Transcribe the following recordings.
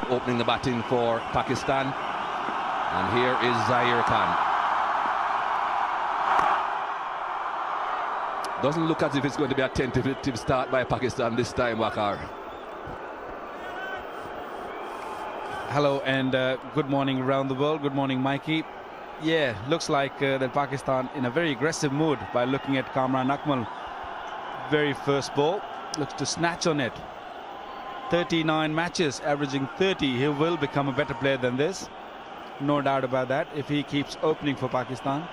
opening the batting for Pakistan. And here is Zair Khan. Doesn't look as if it's going to be a tentative start by Pakistan this time, Wakar. Hello and good morning around the world. Good morning, Mikey. Yeah, looks like that Pakistan in a very aggressive mood by looking at Kamran Akmal. Very first ball, looks to snatch on it. 39 matches, averaging 30. He will become a better player than this. No doubt about that if he keeps opening for Pakistan.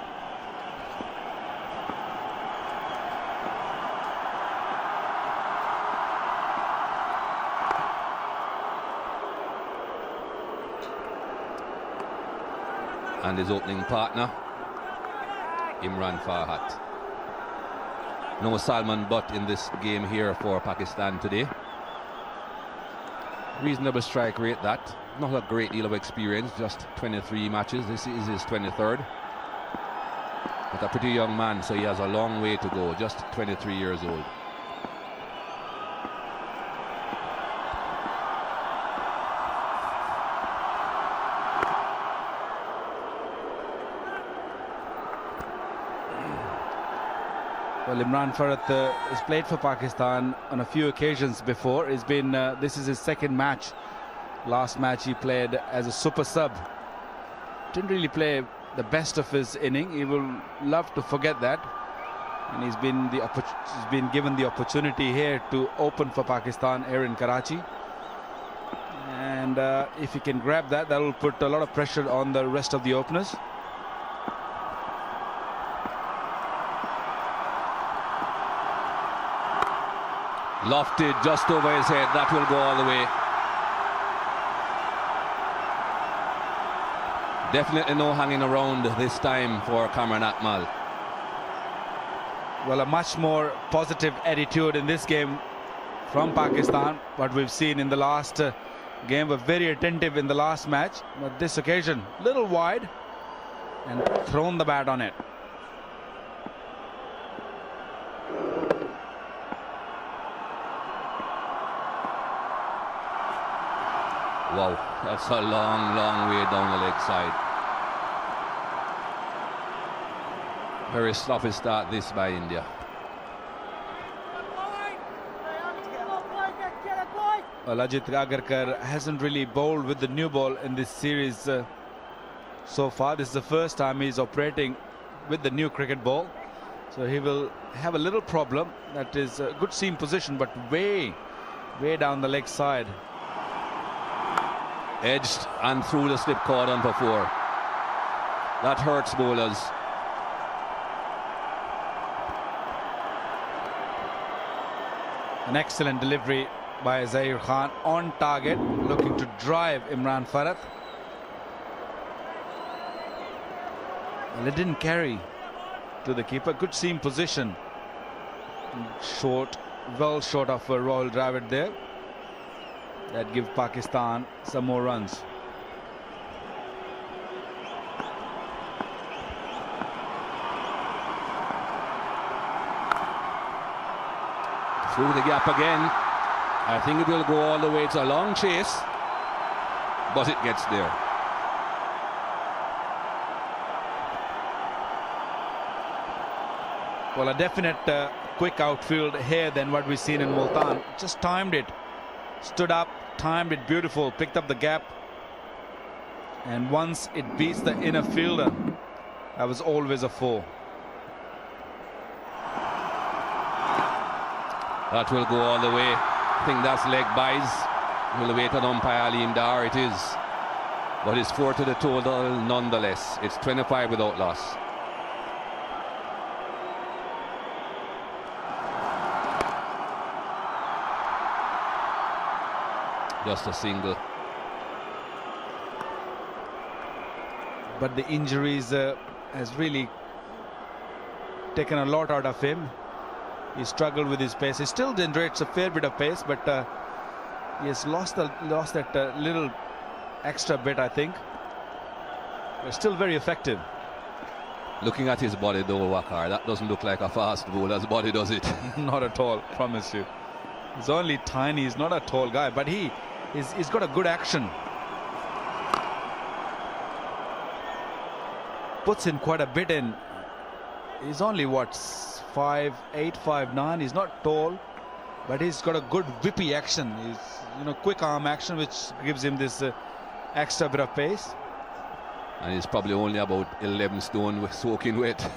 And his opening partner, Imran Farhat. No Salman Butt in this game here for Pakistan today. Reasonable strike rate, that. Not a great deal of experience, just 23 matches. This is his 23rd. But a pretty young man, so he has a long way to go, just 23 years old. Well, Imran Farhat has played for Pakistan on a few occasions before. It's been this is his second match. Last match he played as a super sub. Didn't really play the best of his inning. He will love to forget that. And he's been given the opportunity here to open for Pakistan here in Karachi. And if he can grab that, that will put a lot of pressure on the rest of the openers. Lofted just over his head. That will go all the way. Definitely no hanging around this time for Kamran Akmal. Well, a much more positive attitude in this game from Pakistan. What we've seen in the last game, were very attentive in the last match. But this occasion, little wide and thrown the bat on it. Wow, that's a long, long way down the leg side. Very sloppy start this by India. Well, Ajit Agarkar hasn't really bowled with the new ball in this series so far. This is the first time he's operating with the new cricket ball. So he will have a little problem. That is a good seam position, but way down the leg side. Edged and through the slip cordon for 4. That hurts bowlers. An excellent delivery by Zair Khan on target, looking to drive Imran Farhat. Well, it didn't carry to the keeper. Good seam position. Short, well short of a Royal Dravid there. That give Pakistan some more runs. Through the gap again. I think it will go all the way. It's a long chase, but it gets there. Well, a definite quick outfield here than what we've seen in Multan. Just timed it. Stood up, timed it beautiful, picked up the gap. And once it beats the inner fielder, that was always a 4. That will go all the way. I think that's leg buys. We'll wait on umpire Ali Imdar. It is. But it's 4 to the total nonetheless. It's 25 without loss. Just a single. But the injuries has really taken a lot out of him. He struggled with his pace. He still generates a fair bit of pace, but he has lost that little extra bit, I think. But still very effective. Looking at his body though, Wakar, that doesn't look like a fast bowler's body, does it? Not at all, promise you. He's only tiny, he's not a tall guy, but he He's got a good action. Puts in quite a bit in. He's only what, 5'8", 5'9". He's not tall, but he's got a good whippy action. He's, you know, quick arm action, which gives him this extra bit of pace. And he's probably only about 11 stone with soaking wet.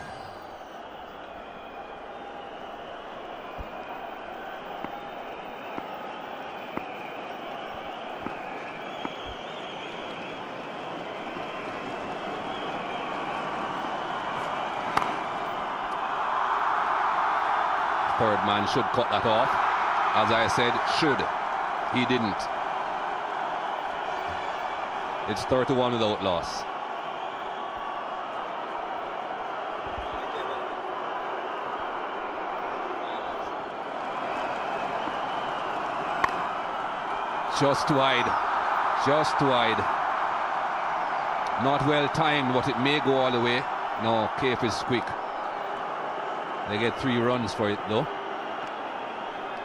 Third man should cut that off. As I said, should. He didn't. It's 31 without loss. Just wide. Just wide. Not well timed, but it may go all the way. No, Cape is quick. They get 3 runs for it though.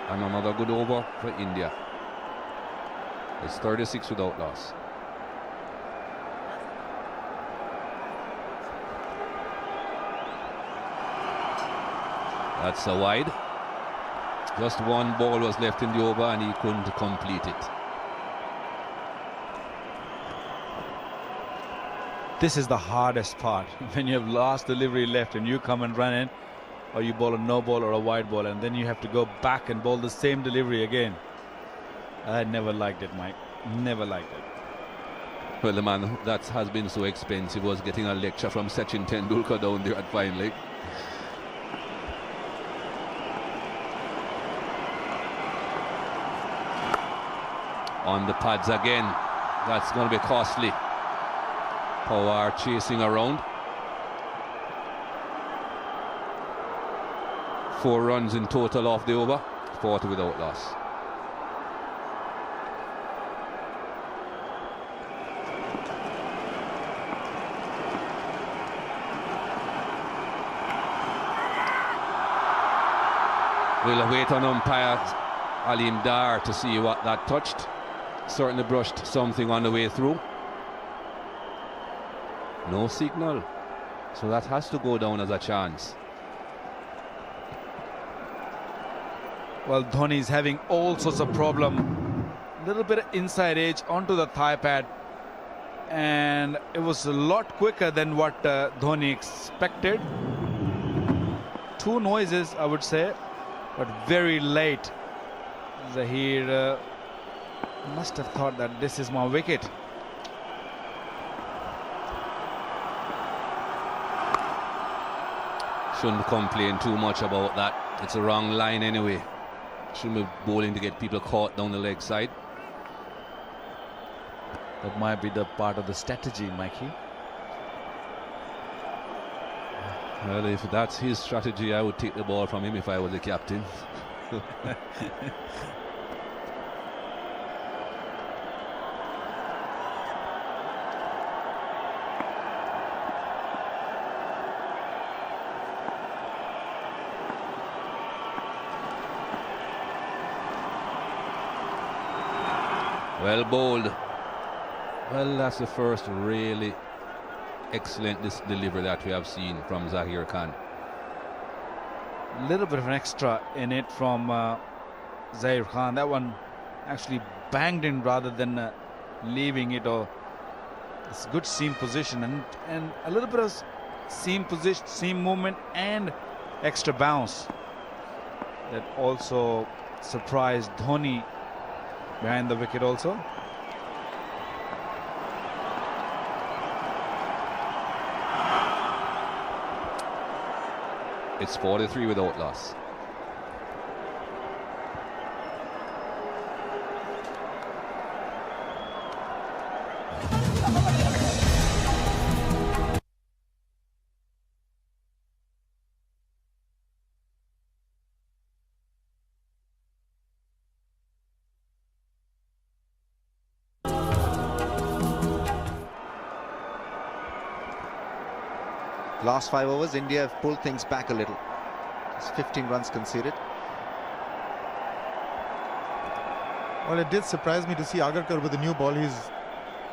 And another good over for India. It's 36 without loss. That's a wide. Just one ball was left in the over and he couldn't complete it. This is the hardest part. When you have last delivery left and you come and run in, or you bowl a no ball or a wide ball, and then you have to go back and bowl the same delivery again. I never liked it, Mike. Never liked it. Well, the man that has been so expensive was getting a lecture from Sachin Tendulkar down there at fine leg. On the pads again. That's going to be costly. Power chasing around. 4 runs in total off the over, 40 without loss. We'll wait on umpire Alim Dar to see what that touched. Certainly brushed something on the way through. No signal, so that has to go down as a chance. Well, Dhoni is having all sorts of problem. A little bit of inside edge onto the thigh pad, and it was a lot quicker than what Dhoni expected. 2 noises, I would say, but very late. Zahir must have thought that this is my wicket. Shouldn't complain too much about that. It's a wrong line anyway. Shouldn't be bowling to get people caught down the leg side. That might be the part of the strategy, Mikey. Well, if that's his strategy, I would take the ball from him if I was the captain. Well bowled. Well, that's the first really excellent delivery that we have seen from Zahir Khan. A little bit of an extra in it from Zahir Khan. That one actually banged in rather than leaving it. Or it's good seam position and a little bit of seam position, seam movement, and extra bounce that also surprised Dhoni behind the wicket also. It's 43 without loss. Last 5 overs, India have pulled things back a little. It's 15 runs conceded. Well, it did surprise me to see Agarkar with the new ball. He's,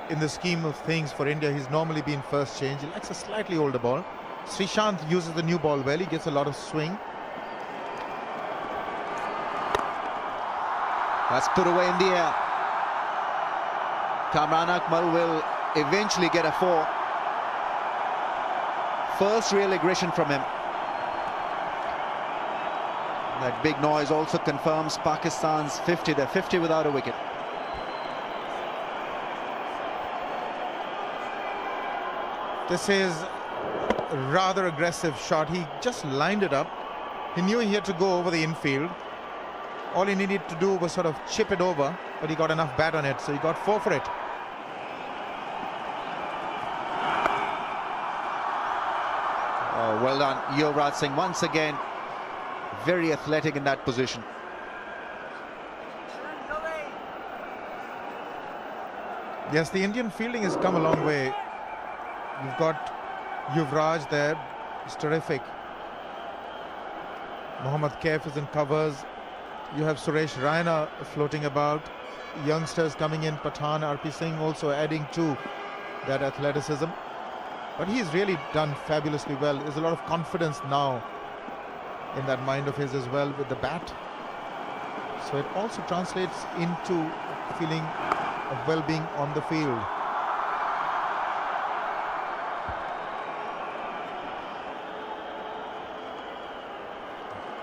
in the scheme of things for India, he's normally been first change. He likes a slightly older ball. Srishant uses the new ball well. He gets a lot of swing. That's put away in the air. Kamran Akmal will eventually get a 4. First real aggression from him. That big noise also confirms Pakistan's 50. They're 50 without a wicket. This is a rather aggressive shot. He just lined it up. He knew he had to go over the infield. All he needed to do was sort of chip it over, but he got enough bat on it, so he got 4 for it. Oh, well done, Yuvraj Singh. Once again, very athletic in that position. Yes, the Indian fielding has come a long way. You've got Yuvraj there. It's terrific. Mohammad Kaif is in covers. You have Suresh Raina floating about. Youngsters coming in. Pathan, RP Singh also adding to that athleticism. But he's really done fabulously well. There's a lot of confidence now in that mind of his as well with the bat. So it also translates into feeling of well-being on the field.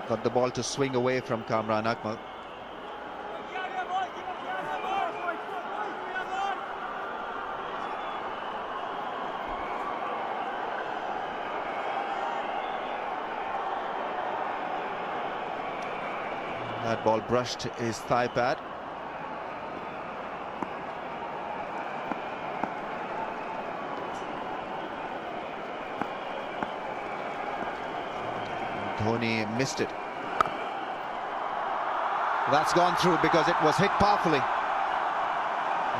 Got the ball to swing away from Kamran Akmal. That ball brushed his thigh pad. Dhoni missed it. That's gone through because it was hit powerfully.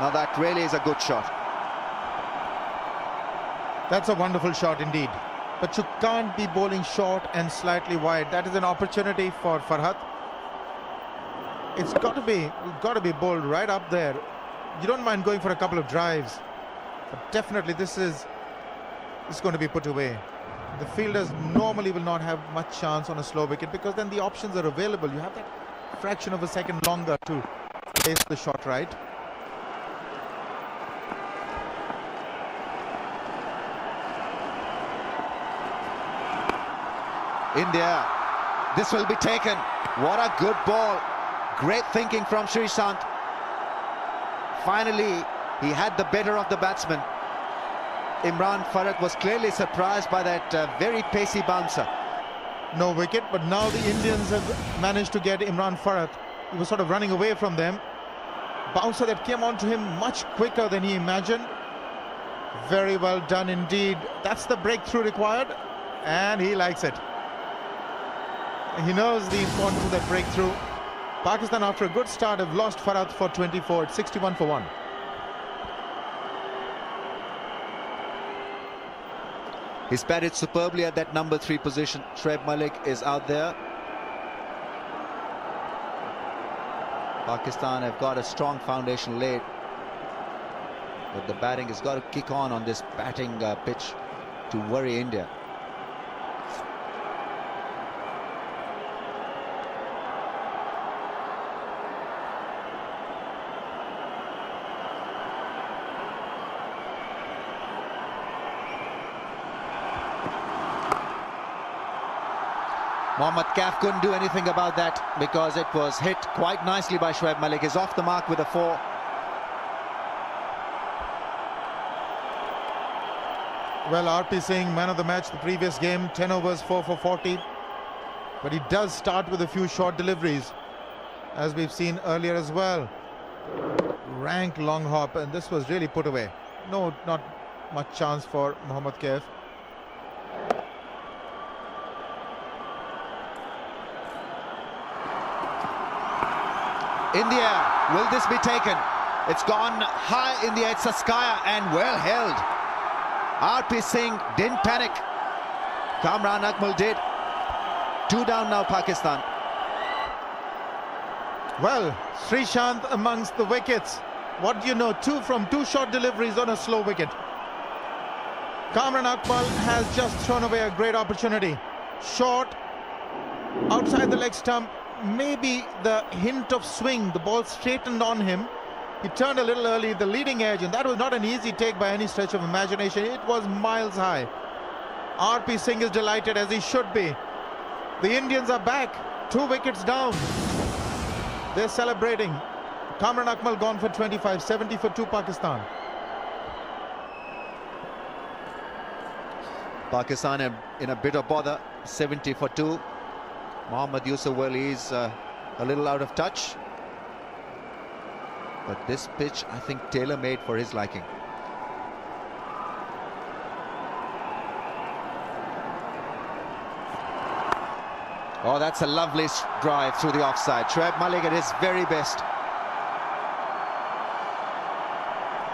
Now that really is a good shot. That's a wonderful shot indeed. But you can't be bowling short and slightly wide. That is an opportunity for Farhat. It's got to be bowled right up there. You don't mind going for a couple of drives, but definitely this is going to be put away. The fielders normally will not have much chance on a slow wicket because then the options are available. You have that fraction of a second longer to place the shot right. India, this will be taken. What a good ball. Great thinking from Srishant. Finally, he had the better of the batsman. Imran Farhat was clearly surprised by that very pacey bouncer. No wicket, but now the Indians have managed to get Imran Farhat. He was sort of running away from them. Bouncer that came onto him much quicker than he imagined. Very well done indeed. That's the breakthrough required, and he likes it. He knows the importance of that breakthrough. Pakistan, after a good start, have lost Farhat for 24. It's 61 for 1. He's batted superbly at that number 3 position. Shoaib Malik is out there. Pakistan have got a strong foundation laid, but the batting has got to kick on this batting pitch to worry India. Mohammad Kaif couldn't do anything about that because it was hit quite nicely by Shoaib Malik. He's off the mark with a 4. Well, RP Singh, man of the match the previous game, 10 overs, 4 for 40. But he does start with a few short deliveries, as we've seen earlier as well. Rank long hop, and this was really put away. No, not much chance for Mohammad Kaif. India, will this be taken? It's gone high in the air. It's a skyer and well held. RP Singh didn't panic. Kamran Akmal did. 2 down now, Pakistan. Well, Srishant amongst the wickets. What do you know? Two short deliveries on a slow wicket. Kamran Akmal has just thrown away a great opportunity. Short, outside the leg stump, maybe the hint of swing, the ball straightened on him. He turned a little early, the leading edge, and that was not an easy take by any stretch of imagination. It was miles high. RP Singh is delighted, as he should be. The Indians are back, 2 wickets down. They're celebrating. Kamran Akmal gone for 25, 70 for 2 Pakistan. Pakistan in a bit of bother, 70 for 2. Mohammad Yusuf, well, he's a little out of touch. But this pitch, I think, tailor-made for his liking. Oh, that's a lovely drive through the offside. Shoaib Malik at his very best.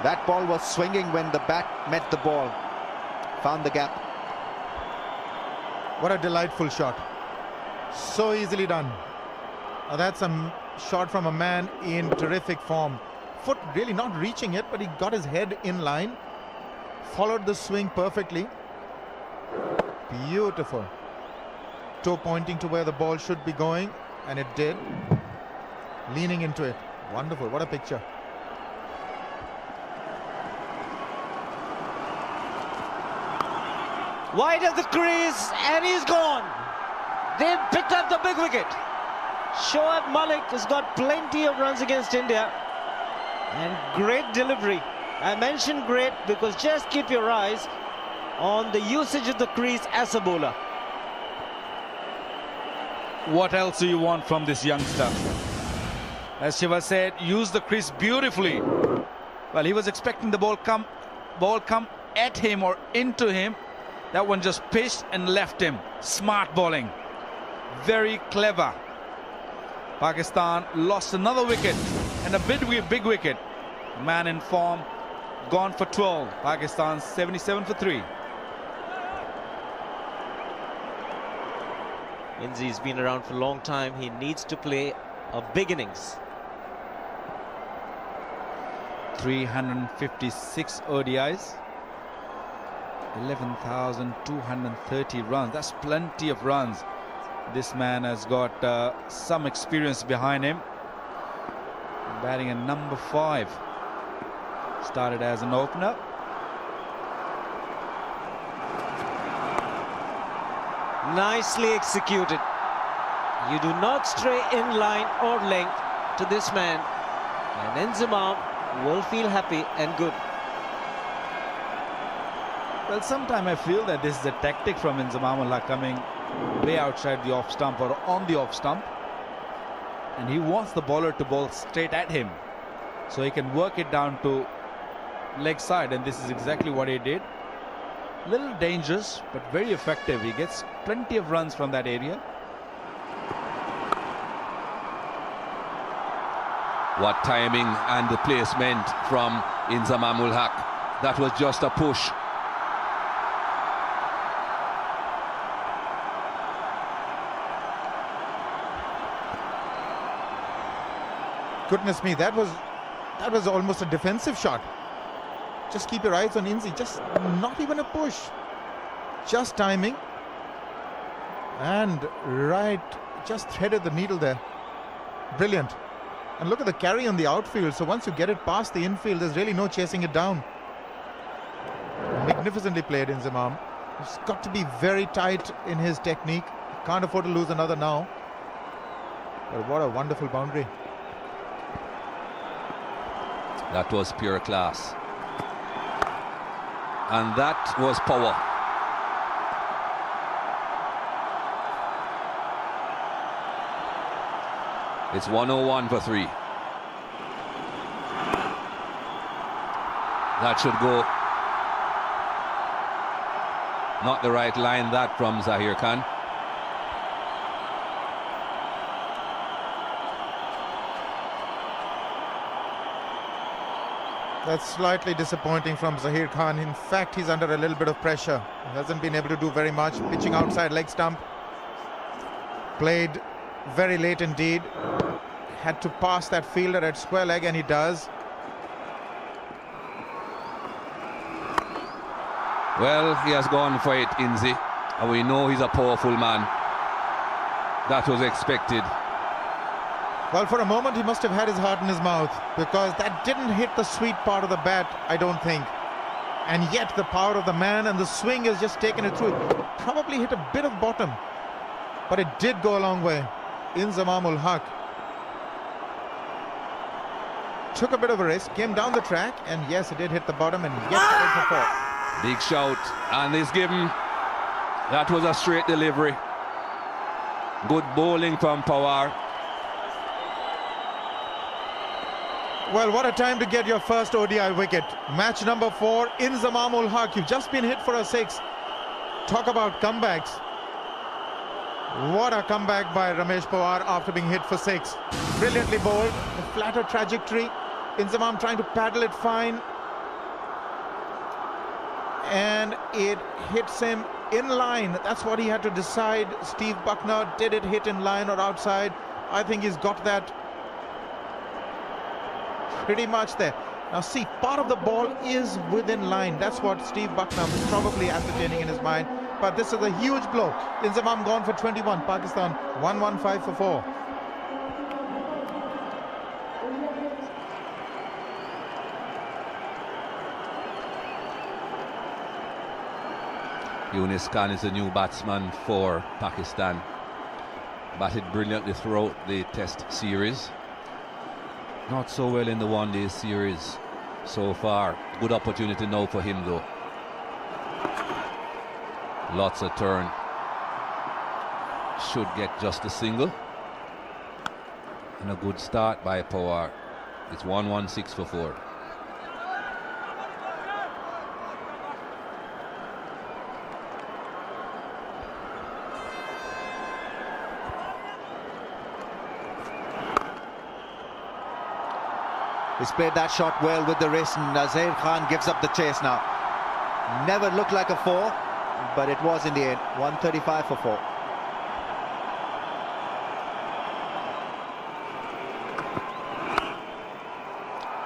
That ball was swinging when the bat met the ball. Found the gap. What a delightful shot. So easily done. Now that's a shot from a man in terrific form. Foot really not reaching it, but he got his head in line. Followed the swing perfectly. Beautiful. Toe pointing to where the ball should be going, and it did. Leaning into it. Wonderful. What a picture. Wide of the crease, and he's gone. They've picked up the big wicket. Shoaib Malik has got plenty of runs against India. And great delivery. I mentioned great because just keep your eyes on the usage of the crease as a bowler. What else do you want from this youngster? As Shiva said, use the crease beautifully. Well, he was expecting the ball come at him or into him. That one just pitched and left him. Smart bowling. Very clever. Pakistan lost another wicket and a big wicket. Man in form, gone for 12. Pakistan 77 for 3. Inzi's been around for a long time. He needs to play a big innings. 356 ODIs. 11,230 runs. That's plenty of runs. This man has got some experience behind him. Batting at number 5. Started as an opener. Nicely executed. You do not stray in line or length to this man, and Inzamam will feel happy and good. Well, sometimes I feel that this is a tactic from Inzamam coming way outside the off stump or on the off stump, and he wants the bowler to bowl straight at him so he can work it down to leg side, and this is exactly what he did. Little dangerous but very effective. He gets plenty of runs from that area. What timing and the placement from Inzamam ul Haq. That was just a push. Goodness me, that was almost a defensive shot. Just keep your eyes on Inzi. Just not even a push. Just timing. And right, just threaded the needle there. Brilliant. And look at the carry on the outfield. So once you get it past the infield, there's really no chasing it down. Magnificently played, Inzamam. He's got to be very tight in his technique. Can't afford to lose another now. But what a wonderful boundary. That was pure class. And that was power. It's 101 for 3. That should go. Not the right line, that, from Zahir Khan. That's slightly disappointing from Zahir Khan. In fact, he's under a little bit of pressure. He hasn't been able to do very much. Pitching outside leg stump. Played very late indeed. had to pass that fielder at square leg, and he does. Well, he has gone for it, Inzi, and we know he's a powerful man. That was expected. Well, for a moment he must have had his heart in his mouth, because that didn't hit the sweet part of the bat, I don't think. And yet the power of the man and the swing has just taken it through. Probably hit a bit of bottom, but it did go a long way. Inzamam-ul Haq took a bit of a risk, came down the track, and yes, it did hit the bottom, and yet it for four. Big shout, and he's given. That was a straight delivery. Good bowling from Pawar. Well, what a time to get your first ODI wicket. Match number 4, Inzamam-ul Haq. You've just been hit for a 6. Talk about comebacks. What a comeback by Ramesh Pawar after being hit for 6. Brilliantly bowled, a flatter trajectory. Inzamam trying to paddle it fine. And it hits him in line. That's what he had to decide. Steve Buckner, did it hit in line or outside? I think he's got that pretty much there. Now see, part of the ball is within line. That's what Steve Buckner was probably ascertaining in his mind. But this is a huge blow. Inzamam gone for 21. Pakistan 115 for 4. Yunus Khan is the new batsman for Pakistan. Batted brilliantly throughout the Test series. Not so well in the one-day series so far. Good opportunity now for him though. Lots of turn. Should get just a single. And a good start by Pawar. It's 116 for 4. He's played that shot well with the wrist, and Nazir Khan gives up the chase now. Never looked like a 4, but it was in the end. 135 for 4.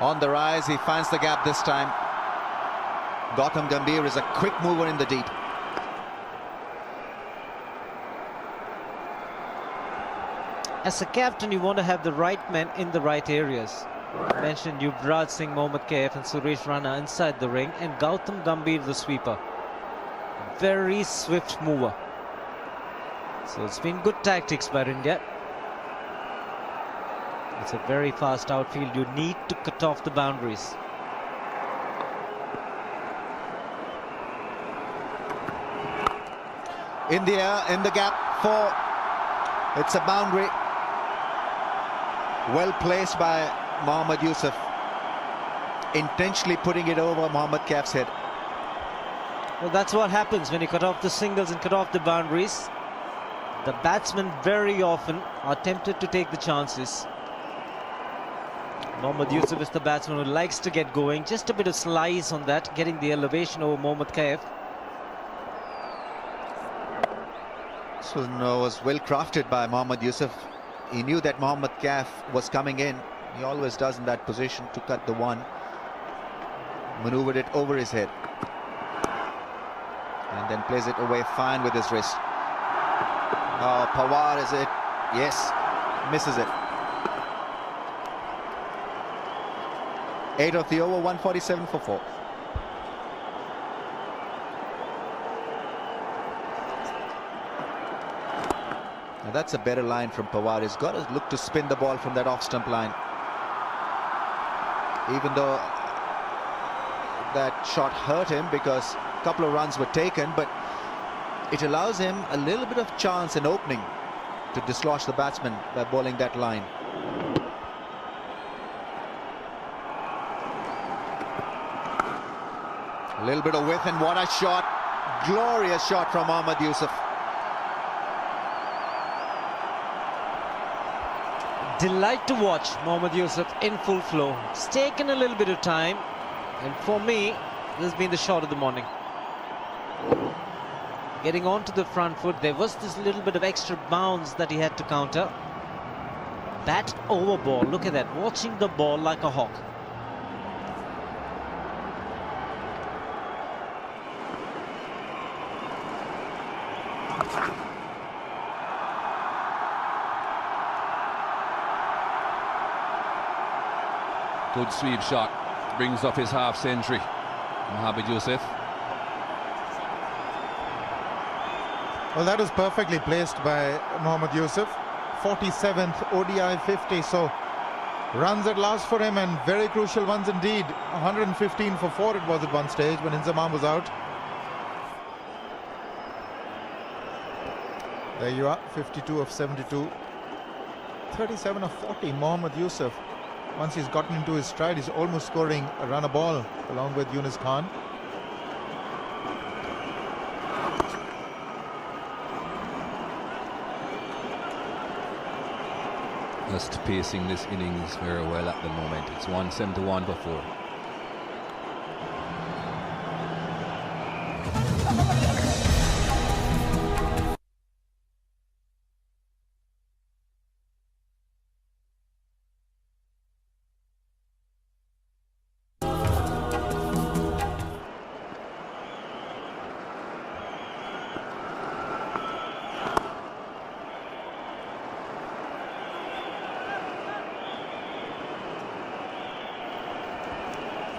On the rise, he finds the gap this time. Gautam Gambhir is a quick mover in the deep. As a captain, you want to have the right men in the right areas. I mentioned Yuvraj Singh, Mohammad Kaif and Suresh Rana inside the ring, and Gautam Gambhir the sweeper. Very swift mover. So it's been good tactics by India. It's a very fast outfield. You need to cut off the boundaries. In the air, in the gap, 4. It's a boundary. Well placed by Mohammad Yusuf, intentionally putting it over Mohammad Kaif's head. Well, that's what happens when you cut off the singles and cut off the boundaries. The batsmen very often are tempted to take the chances. Mohammad Yusuf is the batsman who likes to get going. Just a bit of slice on that, getting the elevation over Mohammad Kaif. This was well crafted by Mohammad Yusuf. He knew that Mohammad Kaif was coming in. He always does in that position to cut the one. Maneuvered it over his head. And then plays it away fine with his wrist. Oh, Pawar, is it? Yes, misses it. 8 of the over, 147 for 4. Now that's a better line from Pawar. He's got to look to spin the ball from that off-stump line. Even though that shot hurt him because a couple of runs were taken, but it allows him a little bit of chance and opening to dislodge the batsman by bowling that line. A little bit of width, and what a shot. Glorious shot from Mohammad Yusuf. Delight to watch Mohammad Yusuf in full flow. It's taken a little bit of time, and for me, this has been the shot of the morning. Getting onto the front foot, there was this little bit of extra bounce that he had to counter. Bat over ball. Look at that. Watching the ball like a hawk. Good sweep shot. Brings up his half century. Mohammad Yusuf. Well, that was perfectly placed by Mohammad Yusuf. 47th ODI 50, so runs at last for him, and very crucial ones indeed. 115 for 4 it was at one stage when Inzamam was out. There you are, 52 of 72. 37 of 40, Mohammad Yusuf. Once he's gotten into his stride, he's almost scoring a run a ball along with Yunus Khan. Just pacing this innings very well at the moment. It's 171 for 4.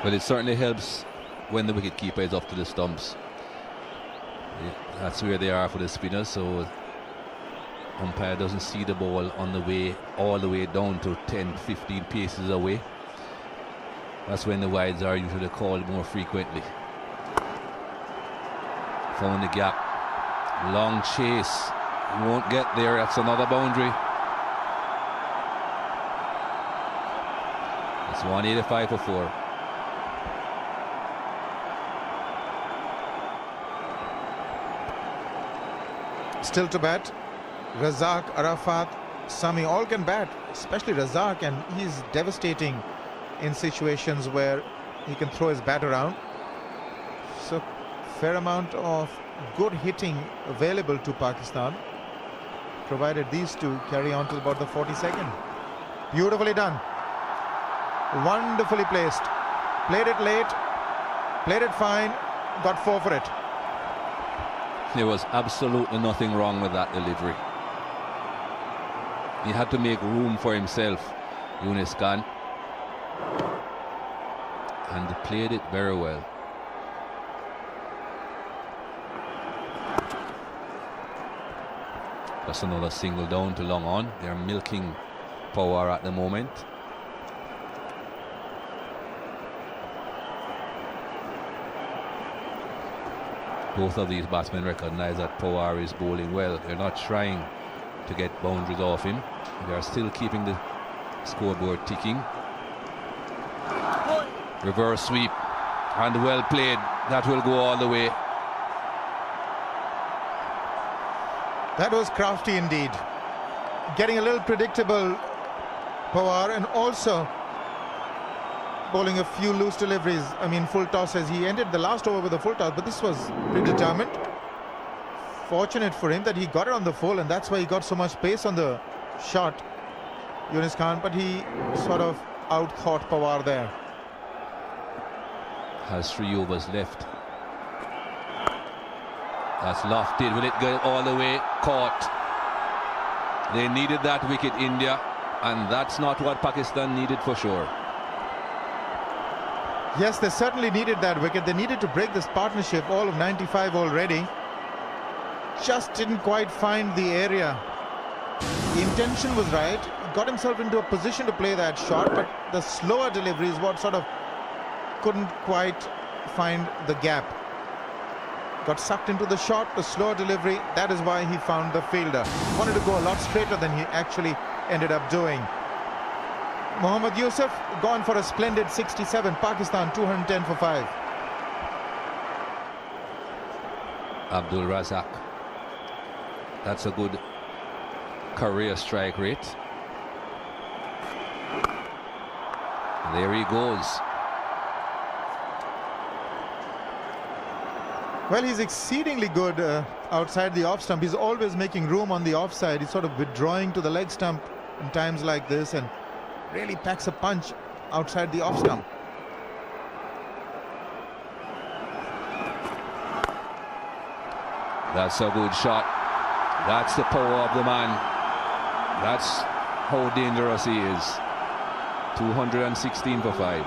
But it certainly helps when the wicketkeeper is up to the stumps. That's where they are for the spinners, so umpire doesn't see the ball on the way all the way down to 10-15 paces away. That's when the wides are usually called more frequently. Found the gap. Long chase. He won't get there. That's another boundary. It's 185 for 4. Still to bat, Razak, Arafat, Sami all can bat, especially Razak, and he's devastating in situations where he can throw his bat around. So fair amount of good hitting available to Pakistan, provided these two carry on to about the 42nd. Beautifully done. Wonderfully placed. Played it late, played it fine, got 4 for it. There was absolutely nothing wrong with that delivery. He had to make room for himself, Yunus Khan, and he played it very well. Just another single down to long on. They're milking Pawar at the moment. Both of these batsmen recognize that Pawar is bowling well. They're not trying to get boundaries off him. They are still keeping the scoreboard ticking. Reverse sweep and well played. That will go all the way. That was crafty indeed. Getting a little predictable, Pawar, and also bowling a few loose deliveries. I mean, full tosses. He ended the last over with a full toss, but this was predetermined. Fortunate for him that he got it on the full, and that's why he got so much pace on the shot, Yunus Khan, but he sort of out-thought Pawar there. Has 3 overs left. That's lofted. Will it go all the way? Caught. They needed that wicket, India, and that's not what Pakistan needed for sure. Yes, they certainly needed that wicket. They needed to break this partnership, all of 95 already. Just didn't quite find the area. The intention was right. Got himself into a position to play that shot, but the slower delivery is what sort of couldn't quite find the gap. Got sucked into the shot, the slower delivery. That is why he found the fielder. Wanted to go a lot straighter than he actually ended up doing. Mohammad Yusuf gone for a splendid 67. Pakistan 210 for 5. Abdul Razak. That's a good career strike rate. There he goes. Well, he's exceedingly good outside the off stump. He's always making room on the offside. He's sort of withdrawing to the leg stump in times like this and really packs a punch outside the off stump. That's a good shot. That's the power of the man. That's how dangerous he is. 216 for 5.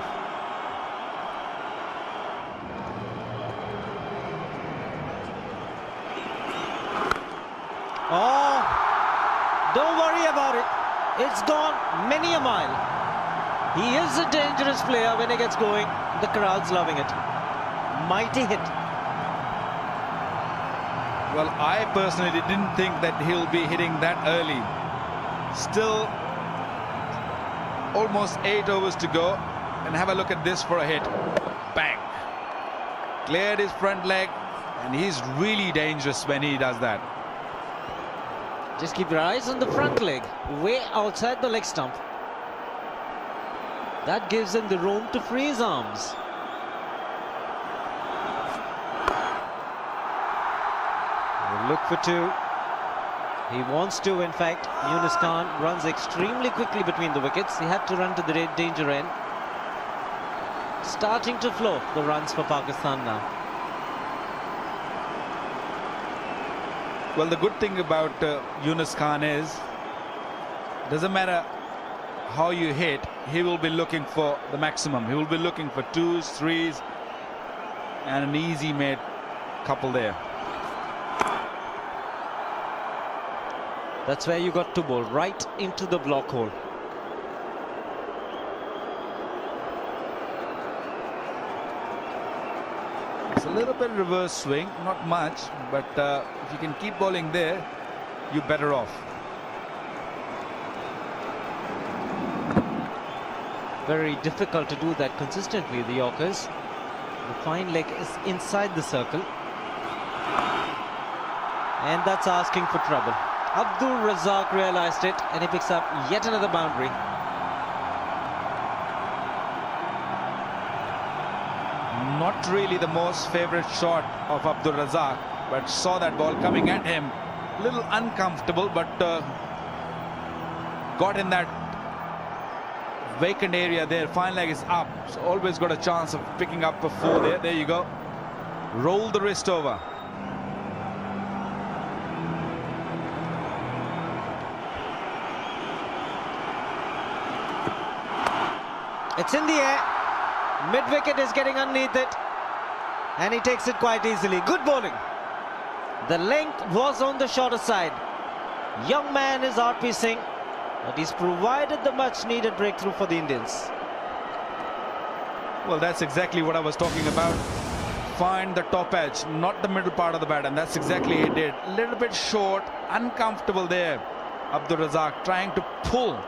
Oh, don't worry about it. It's gone many a mile. He is a dangerous player when he gets going. The crowd's loving it. Mighty hit. Well, I personally didn't think that he'll be hitting that early. Still almost 8 overs to go, and have a look at this for a hit. Bang! Cleared his front leg, and he's really dangerous when he does that. Just keep your eyes on the front leg, way outside the leg stump. That gives him the room to free his arms. We'll look for 2. He wants to, in fact. Yunus Khan runs extremely quickly between the wickets. He had to run to the danger end. Starting to flow the runs for Pakistan now. Well, the good thing about Yunus Khan is, doesn't matter how you hit, he will be looking for the maximum. He will be looking for 2s, 3s, and an easy made couple there. That's where you got to bowl, right into the block hole. It's a little bit reverse swing, not much, but if you can keep bowling there, you're better off. Very difficult to do that consistently, the Yorkers. The fine leg is inside the circle. And that's asking for trouble. Abdul Razak realized it, and he picks up yet another boundary. Not really the most favorite shot of Abdul Razak, but saw that ball coming at him. Little uncomfortable, but got in that vacant area there. Fine leg is up, so always got a chance of picking up a 4 there. There you go. Roll the wrist over. It's in the air. Mid-wicket is getting underneath it. And he takes it quite easily. Good bowling. The length was on the shorter side. Young man is outpiecing, but he's provided the much-needed breakthrough for the Indians. Well, that's exactly what I was talking about. Find the top edge, not the middle part of the bat, and that's exactly he did. A little bit short, uncomfortable there. Abdul Razak trying to pull.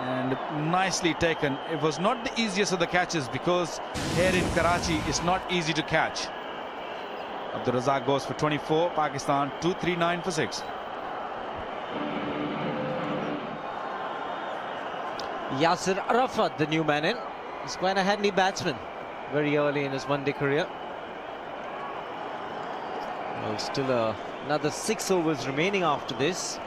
And nicely taken. It was not the easiest of the catches, because here in Karachi it's not easy to catch. Abdul Razak goes for 24. Pakistan 239 for 6. Yasir Arafat, the new man in, is quite a handy batsman very early in his one-day career. Well, still another 6 overs remaining after this.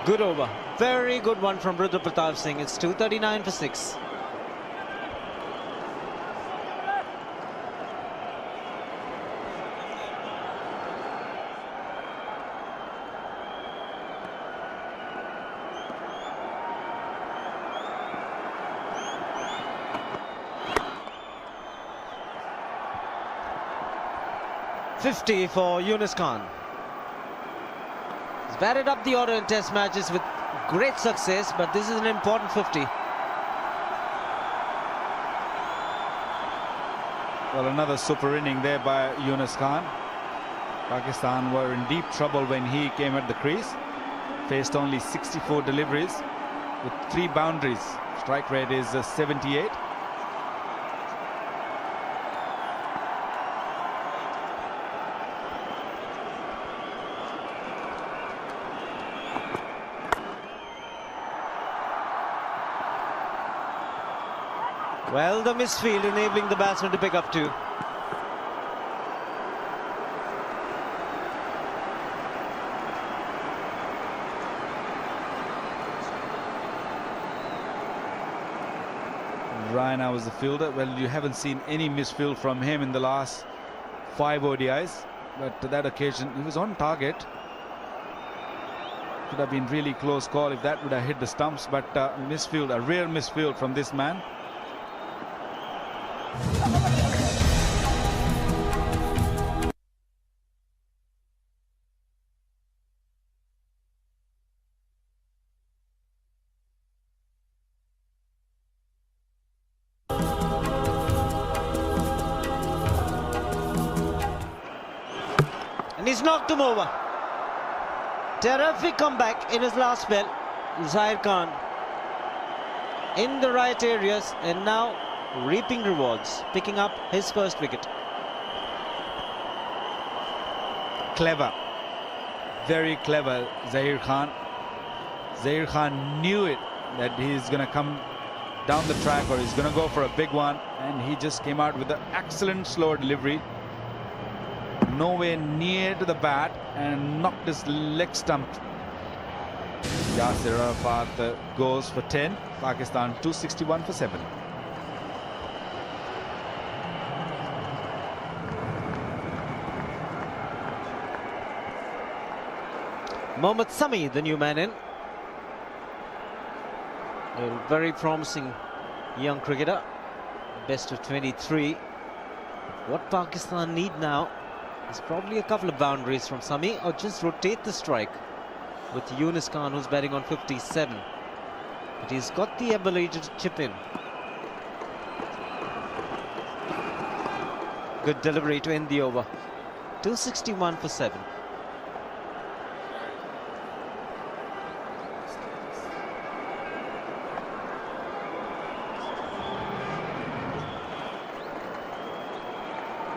Good over. Very good one from Rudra Pratap Singh. It's 239 for 6. .50 for Yunus Khan. He's batted up the order in test matches with great success, but this is an important 50. Well, another super inning there by Yunus Khan. Pakistan were in deep trouble when he came at the crease. Faced only 64 deliveries with 3 boundaries. Strike rate is 78. Well, the misfield enabling the batsman to pick up 2. Raina was the fielder. Well, you haven't seen any misfield from him in the last 5 ODIs, but to that occasion he was on target. Could have been really close call if that would have hit the stumps, but misfield, a rare misfield from this man. And he's knocked him over. Terrific comeback in his last spell. Zahir Khan in the right areas and now reaping rewards, picking up his first wicket. Clever, very clever Zahir Khan. Zahir Khan knew it, that he's going to come down the track or he's going to go for a big one, and he just came out with an excellent slow delivery, nowhere near to the bat, and knocked his leg stump. Yasir Arafat goes for 10. Pakistan 261 for 7. Mohammad Sami, the new man in. A very promising young cricketer, best of 23. What Pakistan need now is probably a couple of boundaries from Sami, or just rotate the strike with Yunus Khan, who's batting on 57. But he's got the ability to chip in. Good delivery to end the over. 261 for 7.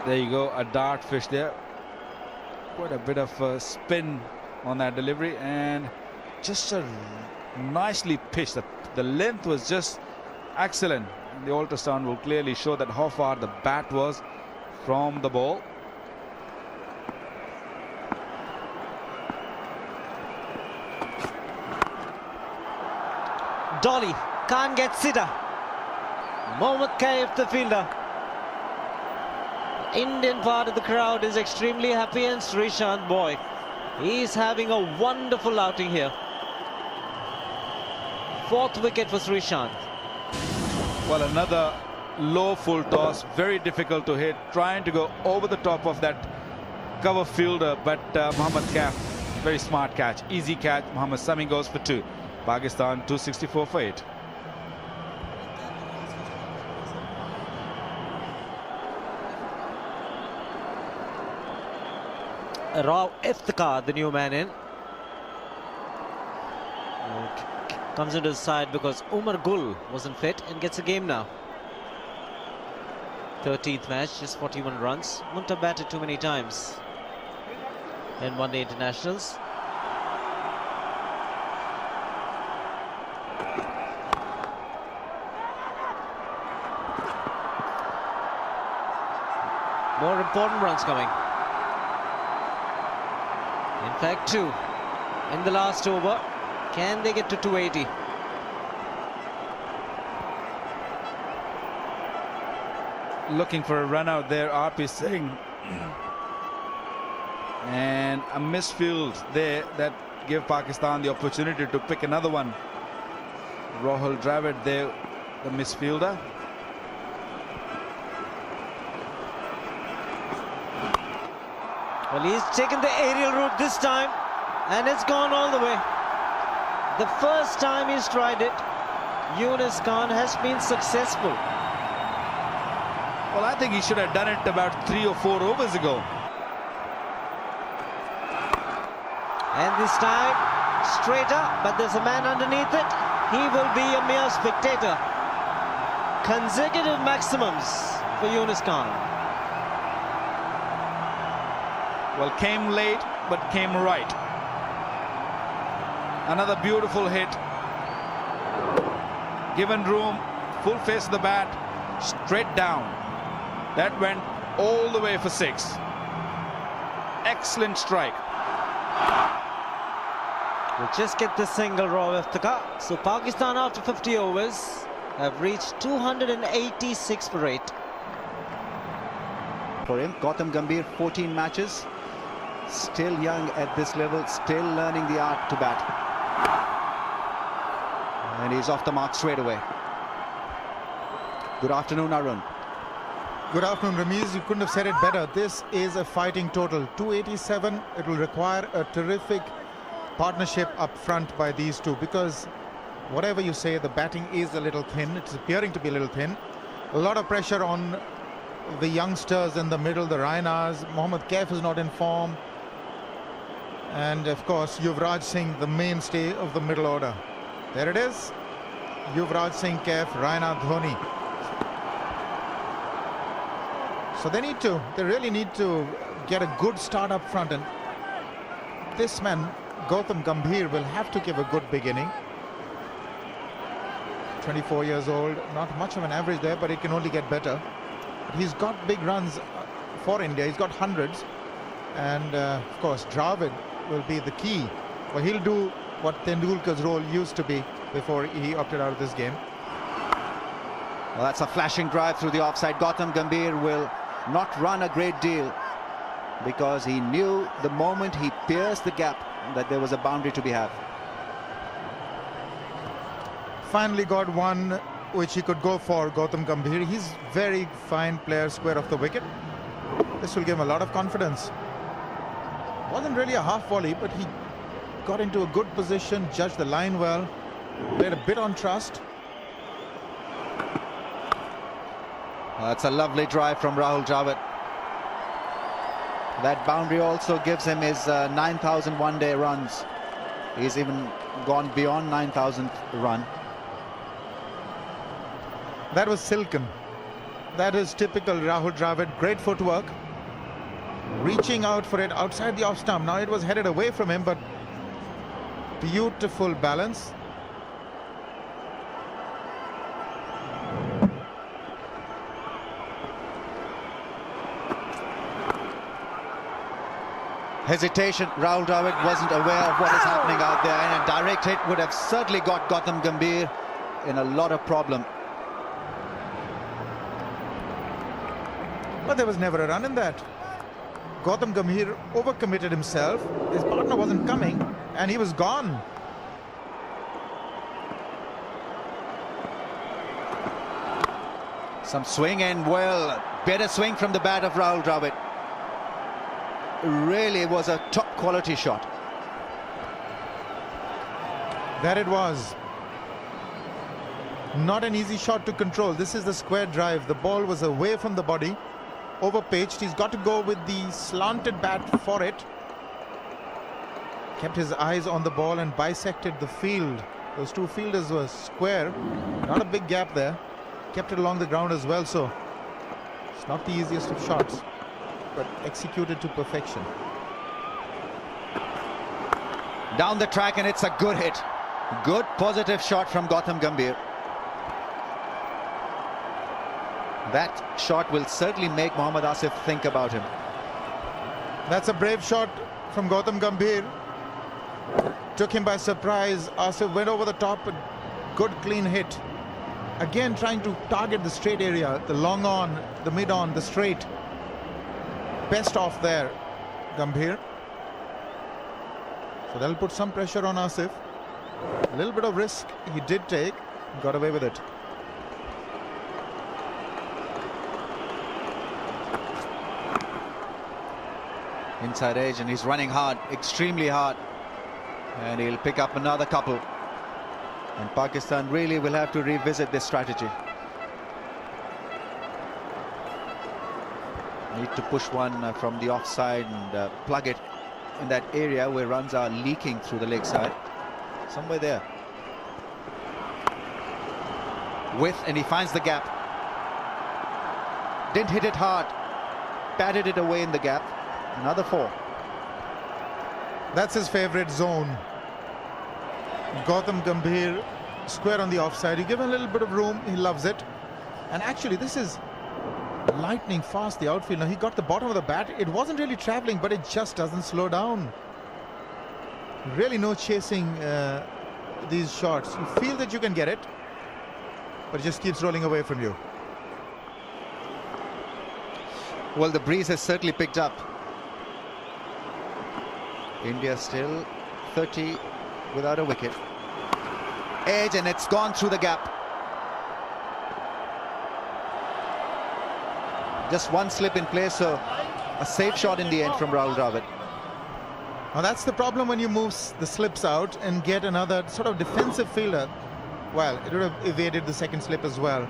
There you go, a dart fish there. Quite a bit of spin on that delivery, and just a nicely pitched. The length was just excellent. The ultrasound will clearly show that how far the bat was from the ball. Dhoni can't get sitter. Mohammad Kaif, the fielder. Indian part of the crowd is extremely happy, and Srishant, boy, he's having a wonderful outing here. 4th wicket for Srishant. Well, another low full toss, very difficult to hit, trying to go over the top of that cover fielder, but Mohammad Kaif, very smart catch, easy catch. Mohammad Sami goes for 2. Pakistan 264 for 8. Rao Iftikhar, the new man in. Comes into his side because Umar Gul wasn't fit and gets a game now. 13th match, just 41 runs. Wouldn't have batted too many times in one-day internationals. More important runs coming. In fact, 2 in the last over. Can they get to 280? Looking for a run out there, RP Singh. And a misfield there that gave Pakistan the opportunity to pick another one. Rahul Dravid there, the misfielder. Well, he's taken the aerial route this time, and it's gone all the way. The first time he's tried it, Yunus Khan has been successful. Well, I think he should have done it about 3 or 4 overs ago. And this time, straighter, but there's a man underneath it. He will be a mere spectator. Consecutive maximums for Yunus Khan. Well, came late, but came right. Another beautiful hit. Given room, full face of the bat, straight down. That went all the way for 6. Excellent strike. We'll just get this single, Rao Iftikhar. So Pakistan after 50 overs have reached 286 for 8. For him, Gautam Gambhir, 14 matches. Still young at this level, still learning the art to bat. And he's off the mark straight away. Good afternoon, Arun. Good afternoon, Ramiz. You couldn't have said it better. This is a fighting total. 287. It will require a terrific partnership up front by these two, because whatever you say, the batting is a little thin. It's appearing to be a little thin. A lot of pressure on the youngsters in the middle, the Rainas. Mohammad Kaif is not in form. And of course, Yuvraj Singh, the mainstay of the middle order. There it is. Yuvraj Singh, Kaif, Raina, Dhoni. So they really need to get a good start up front, and this man, Gautam Gambhir, will have to give a good beginning. 24 years old, not much of an average there, but it can only get better. But he's got big runs for India, he's got hundreds, and of course Dravid will be the key. Well, he'll do what Tendulkar's role used to be before he opted out of this game. Well, that's a flashing drive through the offside. Gautam Gambhir will not run a great deal, because he knew the moment he pierced the gap that there was a boundary to be had. Finally got one which he could go for, Gautam Gambhir. He's very fine player, square of the wicket. This will give him a lot of confidence. Wasn't really a half volley, but he got into a good position, judged the line well, played a bit on trust. That's a lovely drive from Rahul Dravid. That boundary also gives him his 9,000 one-day runs. He's even gone beyond 9,000th run. That was silken. That is typical Rahul Dravid. Great footwork. Reaching out for it outside the off stump. Now it was headed away from him, but beautiful balance. Hesitation. Rahul Dravid wasn't aware of what is happening out there, and a direct hit would have certainly got Gautam Gambhir in a lot of problem. But there was never a run in that. Gautam Gambhir overcommitted himself. His partner wasn't coming, and he was gone. Some swing, and well, better swing from the bat of Rahul Dravid. Really was a top quality shot. That it was. Not an easy shot to control. This is the square drive. The ball was away from the body, over pitched. He's got to go with the slanted bat for it. Kept his eyes on the ball and bisected the field. Those two fielders were square. Not a big gap there. Kept it along the ground as well, so it's not the easiest of shots, but executed to perfection. Down the track, and it's a good hit. Good positive shot from Gautam Gambhir. That shot will certainly make Mohammad Asif think about him. That's a brave shot from Gautam Gambhir. Took him by surprise. Asif went over the top. A good clean hit. Again trying to target the straight area. The long on, the mid on, the straight. Best off there, Gambhir. So that'll put some pressure on Asif. A little bit of risk he did take. Got away with it. Inside edge, and he's running hard, extremely hard, and he'll pick up another couple, and Pakistan really will have to revisit this strategy. Need to push one from the offside and plug it in that area where runs are leaking through the leg side, somewhere there. And he finds the gap. Didn't hit it hard, batted it away in the gap. Another 4. That's his favorite zone. Gautam Gambhir, square on the offside. You give him a little bit of room, he loves it. And actually, this is lightning fast, the outfield. Now, he got the bottom of the bat. It wasn't really traveling, but it just doesn't slow down. Really no chasing these shots. You feel that you can get it. but it just keeps rolling away from you. Well, the breeze has certainly picked up. India still 30 without a wicket. Edge, and it's gone through the gap. Just one slip in play, so a safe shot in the end from Rahul Dravid. Now that's the problem when you move the slips out and get another sort of defensive fielder. Well, it would have evaded the second slip as well,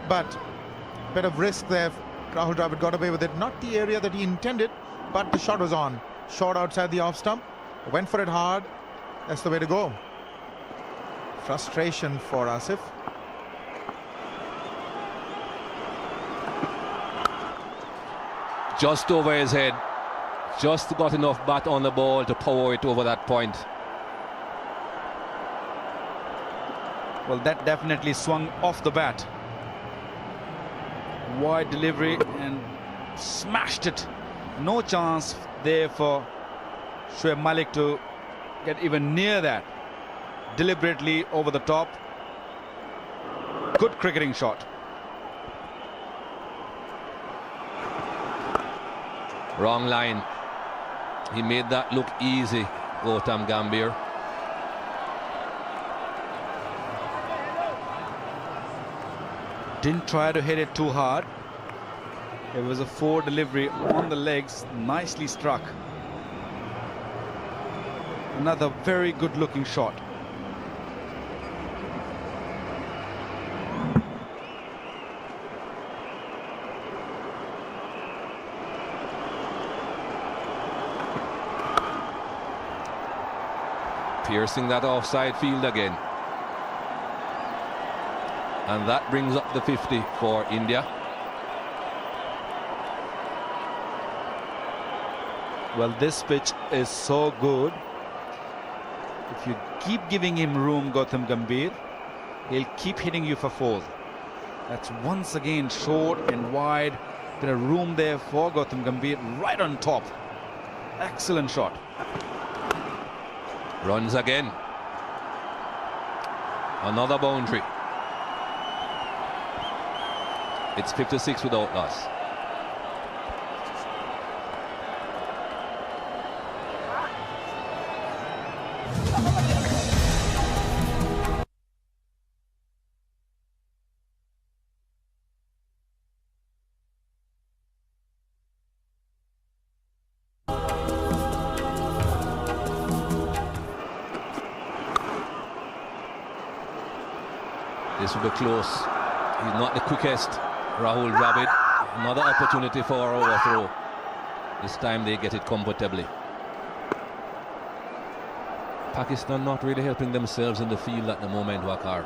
but a bit of risk there. Rahul Dravid got away with it. Not the area that he intended, but the shot was on. Shot outside the off stump. Went for it hard. That's the way to go. Frustration for Asif. Just over his head. Just got enough bat on the ball to power it over that point. Well, that definitely swung off the bat. Wide delivery and smashed it. No chance there for Shoaib Malik to get even near that. Deliberately over the top. Good cricketing shot. Wrong line. He made that look easy, Gautam Gambhir. Didn't try to hit it too hard. It was a 4 delivery on the legs, nicely struck. Another very good looking shot. Piercing that offside field again. And that brings up the 50 for India. Well, this pitch is so good. If you keep giving him room, Gautam Gambhir, he'll keep hitting you for 4. That's once again short and wide. Bit of room there for Gautam Gambhir, right on top. Excellent shot. Runs again. Another boundary. It's 56 without loss. This will be close. He's not the quickest. Rahul Dravid. Another opportunity for overthrow. This time they get it comfortably. Pakistan not really helping themselves in the field at the moment, Waqar.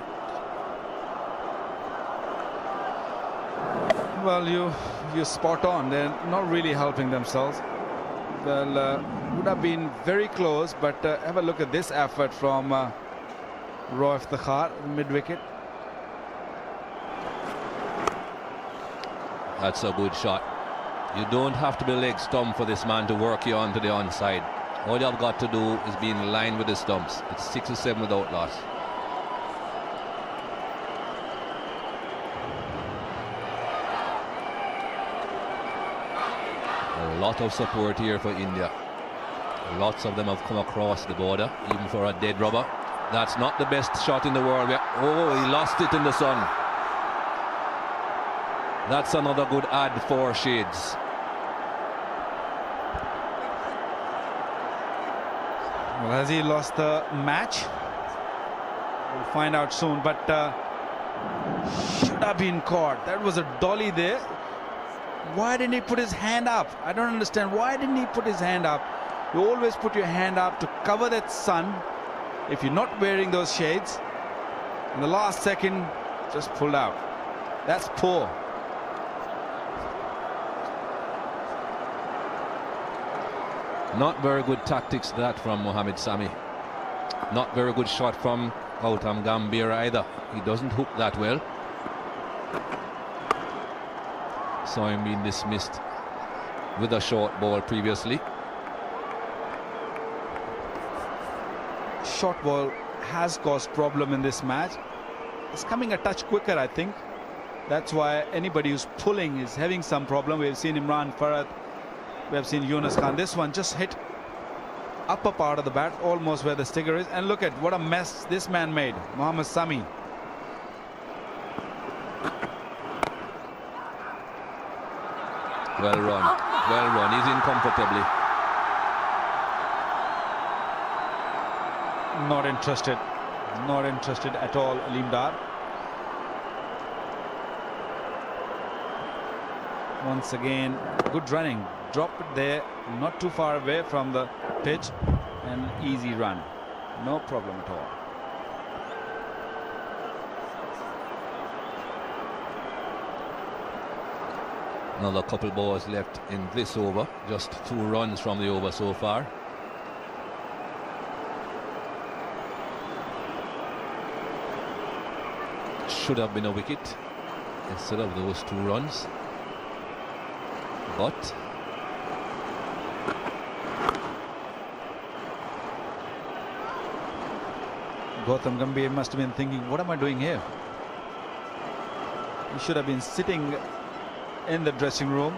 Well, you're spot on. They're not really helping themselves. Well, would have been very close, but have a look at this effort from Roy Iftikhar, mid-wicket. That's a good shot. You don't have to be leg stump for this man to work you onto the onside. All you've got to do is be in line with the stumps. It's 6 or 7 without loss. A lot of support here for India. Lots of them have come across the border, even for a dead rubber. That's not the best shot in the world. Oh, he lost it in the sun. That's another good ad for Shades. Well, has he lost the match? We'll find out soon, but should have been caught. That was a dolly there. Why didn't he put his hand up? I don't understand. Why didn't he put his hand up? You always put your hand up to cover that sun if you're not wearing those shades. In the last second, just pulled out. That's poor. Not very good tactics that from Mohammad Sami. Not very good shot from Gautam Gambhir either. He doesn't hook that well. Saw him being dismissed with a short ball previously. Short ball has caused problem in this match. is coming a touch quicker, I think. That's why anybody who's pulling is having some problem. We've seen Imran Farhat, we have seen Yunus Khan. This one just hit upper part of the bat, almost where the sticker is. And look at what a mess this man made, Mohammad Sami. Well run. Well run. He's in comfortably. Not interested. Not interested at all, Alimdar. Once again, good running. Drop it there, not too far away from the pitch, and easy run. No problem at all. Another couple balls left in this over. Just 2 runs from the over so far. Should have been a wicket instead of those 2 runs. But Gautam Gambhir must have been thinking, what am I doing here? He should have been sitting in the dressing room.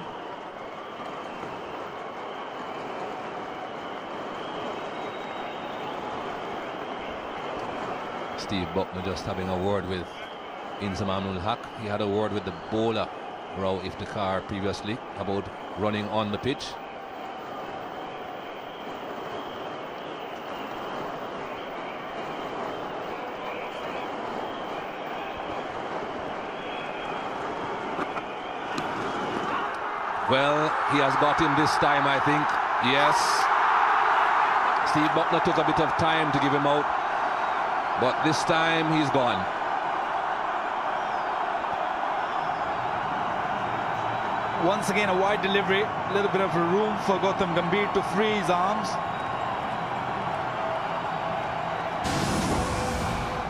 Steve Buckner just having a word with Inzamam ul Haq. He had a word with the bowler, Rao Iftikhar, previously about running on the pitch. Well, he has got him this time, I think. Yes. Steve Buckner took a bit of time to give him out, but this time he's gone. Once again, a wide delivery, a little bit of room for Gautam Gambhir to free his arms.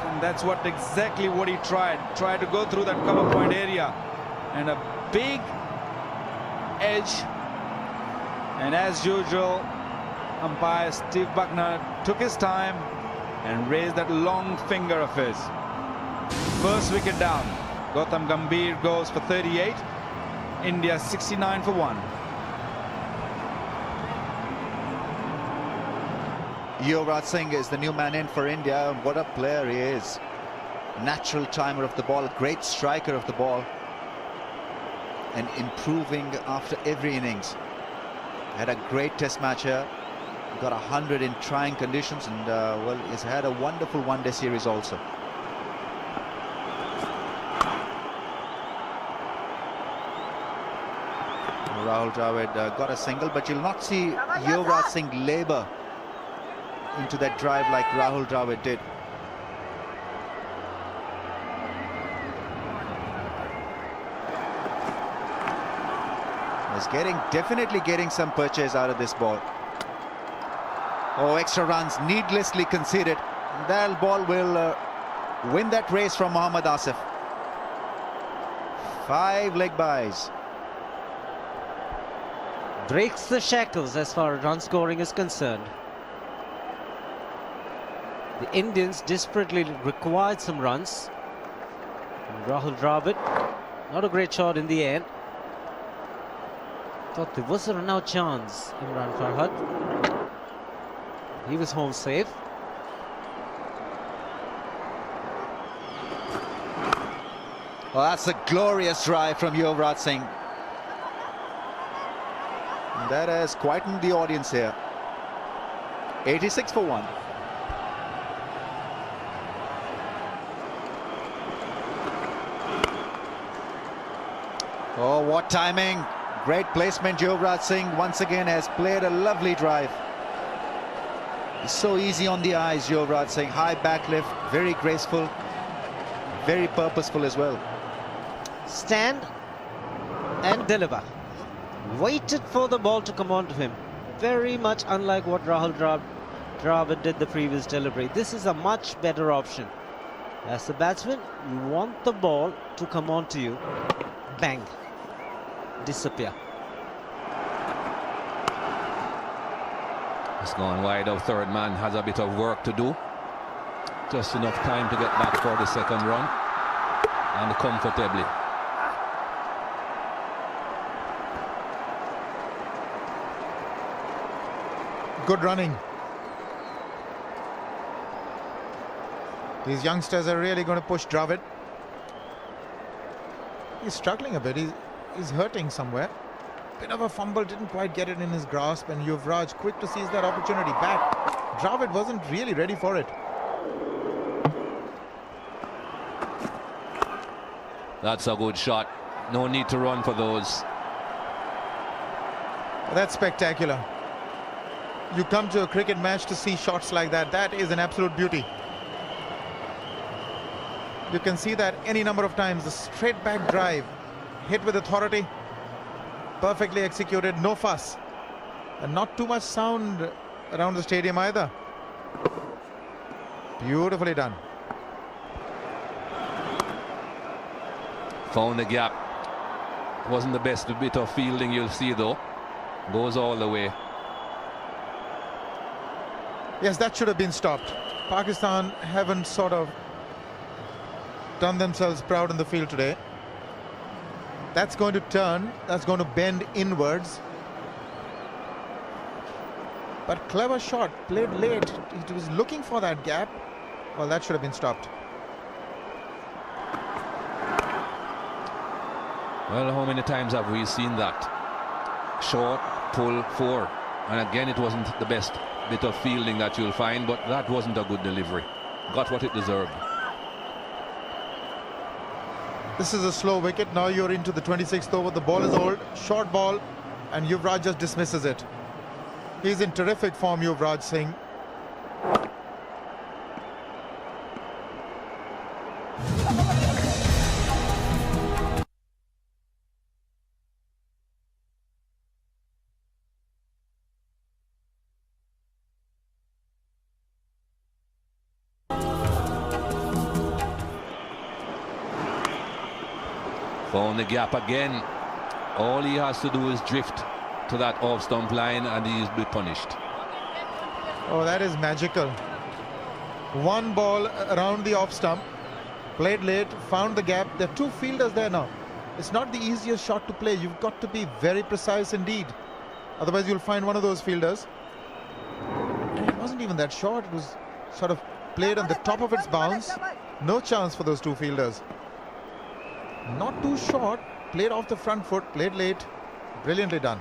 And that's exactly what he tried. Tried to go through that cover point area. And a big edge. And as usual, umpire Steve Buckner took his time and raised that long finger of his. First wicket down. Gautam Gambhir goes for 38. India 69 for 1. Yuvraj Singh is the new man in for India. What a player he is. Natural timer of the ball, great striker of the ball, and improving after every innings. Had a great test match here. Got 100 in trying conditions, and well, he's had a wonderful one-day series also. Rahul Dravid got a single, but you'll not see Yuvraj Singh labour into that drive like Rahul Dravid did. He's definitely getting some purchase out of this ball. Oh, extra runs needlessly conceded. That ball will win that race from Mohammad Asif. 5 leg byes. Breaks the shackles as far as run scoring is concerned. The Indians desperately required some runs. And Rahul Dravid, not a great shot in the end. Thought there was a run-out chance. Imran Farhat. He was home safe. Well, that's a glorious drive from Yuvraj Singh. And that has quietened the audience here. 86 for 1. Oh, what timing. Great placement. Yuvraj Singh once again has played a lovely drive. He's so easy on the eyes, Yuvraj Singh. High back lift, very graceful, very purposeful as well. Stand and deliver. Waited for the ball to come on to him. Very much unlike what Rahul Dravid did the previous delivery. This is a much better option. As a batsman, you want the ball to come on to you. Bang. Disappear. It's gone wide of third man, has a bit of work to do. Just enough time to get back for the second run. and comfortably. Good running. These youngsters are really going to push Dravid. He's struggling a bit. He's hurting somewhere. Bit of a fumble, didn't quite get it in his grasp, and Yuvraj quick to seize that opportunity back. Dravid wasn't really ready for it. That's a good shot. No need to run for those. That's spectacular. You come to a cricket match to see shots like that. That is an absolute beauty. You can see that any number of times. The straight back drive, hit with authority, perfectly executed, no fuss, and not too much sound around the stadium either. Beautifully done. Found the gap. Wasn't the best bit of fielding you'll see though. Goes all the way. Yes, that should have been stopped. Pakistan haven't sort of done themselves proud in the field today. That's going to turn, that's going to bend inwards. But clever shot, played late. He was looking for that gap. Well, that should have been stopped. Well, how many times have we seen that? Short, pull, 4. And again, it wasn't the best bit of fielding that you'll find, but that wasn't a good delivery. Got what it deserved. This is a slow wicket. Now you're into the 26th over. The ball is old, short ball, and Yuvraj just dismisses it. He's in terrific form, Yuvraj Singh. Found the gap again. All he has to do is drift to that off stump line and he'll be punished. Oh, that is magical. One ball around the off stump, played late, found the gap. There are 2 fielders there now. It's not the easiest shot to play. You've got to be very precise indeed. Otherwise you'll find one of those fielders. And it wasn't even that short. It was sort of played on the top of its bounce. No chance for those 2 fielders. Not too short, played off the front foot, played late, brilliantly done.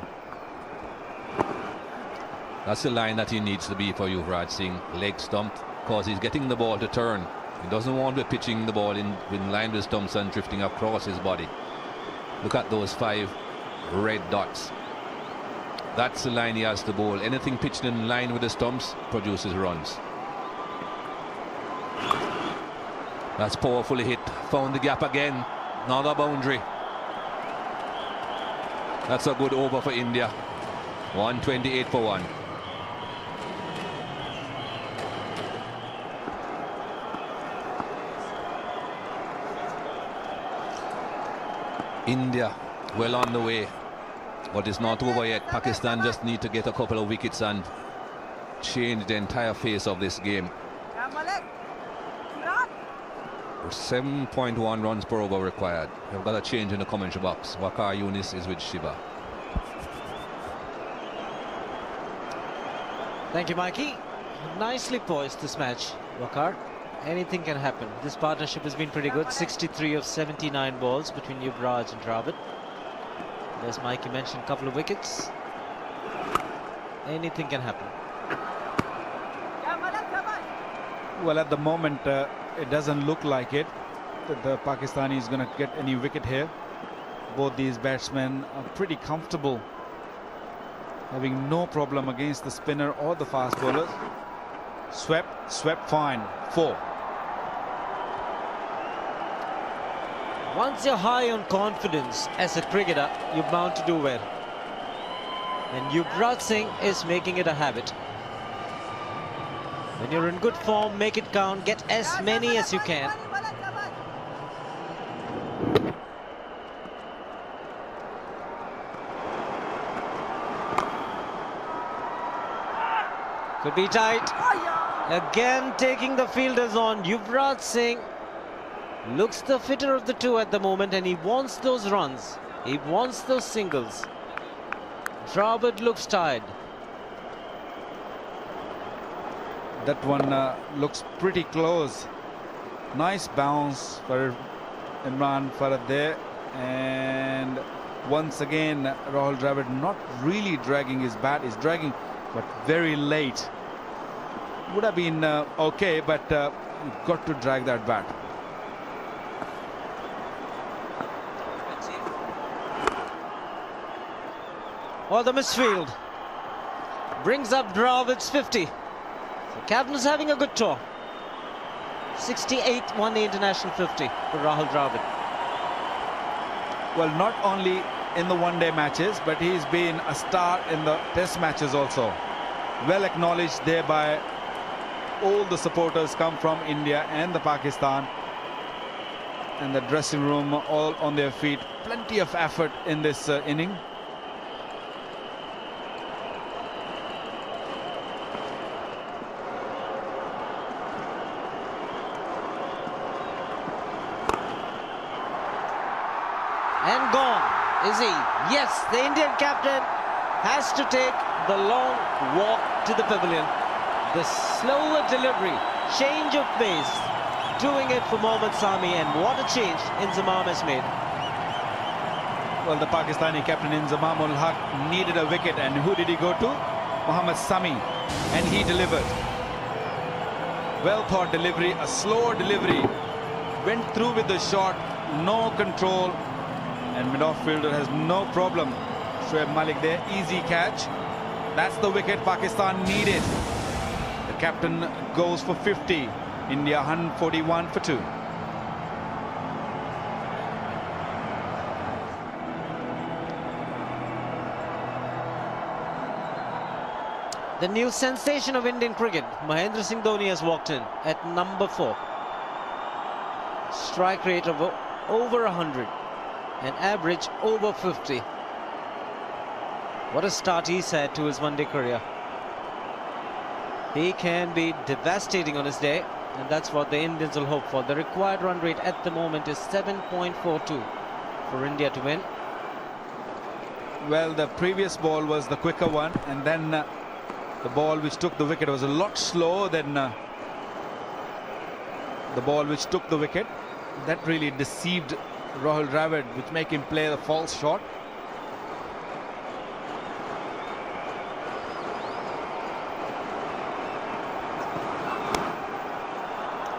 That's the line that he needs to be for Yuvraj Singh. Leg stumped, because he's getting the ball to turn. He doesn't want to be pitching the ball in line with stumps and drifting across his body. Look at those 5 red dots. That's the line he has to bowl. Anything pitched in line with the stumps produces runs. That's powerfully hit. Found the gap again. Another boundary. That's a good over for India. 128 for 1. India well on the way, but it's not over yet. Pakistan just need to get a couple of wickets and change the entire face of this game. 7.1 runs per over required. We've got a change in the commentary box. Waqar Yunis is with Shiva. Thank you, Mikey. Nicely poised this match, Waqar. Anything can happen. This partnership has been pretty good. 63 of 79 balls between Yuvraj and Dravid. As Mikey mentioned, a couple of wickets. Anything can happen. Well, at the moment, it doesn't look like it. The Pakistani is going to get any wicket here. Both these batsmen are pretty comfortable, having no problem against the spinner or the fast bowlers. Swept fine. 4. Once you're high on confidence as a cricketer, you're bound to do well. And Yuvraj Singh is making it a habit. When you're in good form, make it count, get as many as you can. Could be tight. Again taking the fielders on. Yuvraj Singh Looks the fitter of the two at the moment, and he wants those runs. He wants those singles. Dravid looks tired. That one looks pretty close. Nice bounce for Imran Farhad there. And once again, Rahul Dravid not really dragging his bat. He's dragging, but very late. Would have been okay, but you've got to drag that bat. Oh, the misfield brings up Dravid's 50. So captain's having a good tour. 68 won the international 50 for Rahul Dravid. Well, not only in the one-day matches, but he's been a star in the test matches also. Well acknowledged there by all the supporters come from India and the Pakistan. And the dressing room all on their feet. Plenty of effort in this inning. And gone, is he? Yes, the Indian captain has to take the long walk to the pavilion. The slower delivery, change of pace, doing it for Mohammad Sami, and what a change Inzamam has made. Well, the Pakistani captain Inzamam ul Haq needed a wicket, and who did he go to? Mohammad Sami, and he delivered. Well thought delivery, a slower delivery. Went through with the shot, no control. And mid-off-fielder has no problem. Shoaib Malik there, easy catch. That's the wicket Pakistan needed. The captain goes for 50. India 141 for 2. The new sensation of Indian cricket, Mahendra Singh Dhoni, has walked in at number 4. Strike rate of over 100. An average over 50. What a start he's had to his one-day career. He can be devastating on his day, and that's what the Indians will hope for. The required run rate at the moment is 7.42 for India to win. Well, the previous ball was the quicker one, and then the ball which took the wicket was a lot slower than the ball which took the wicket. That really deceived Rahul Dravid, which make him play the false shot.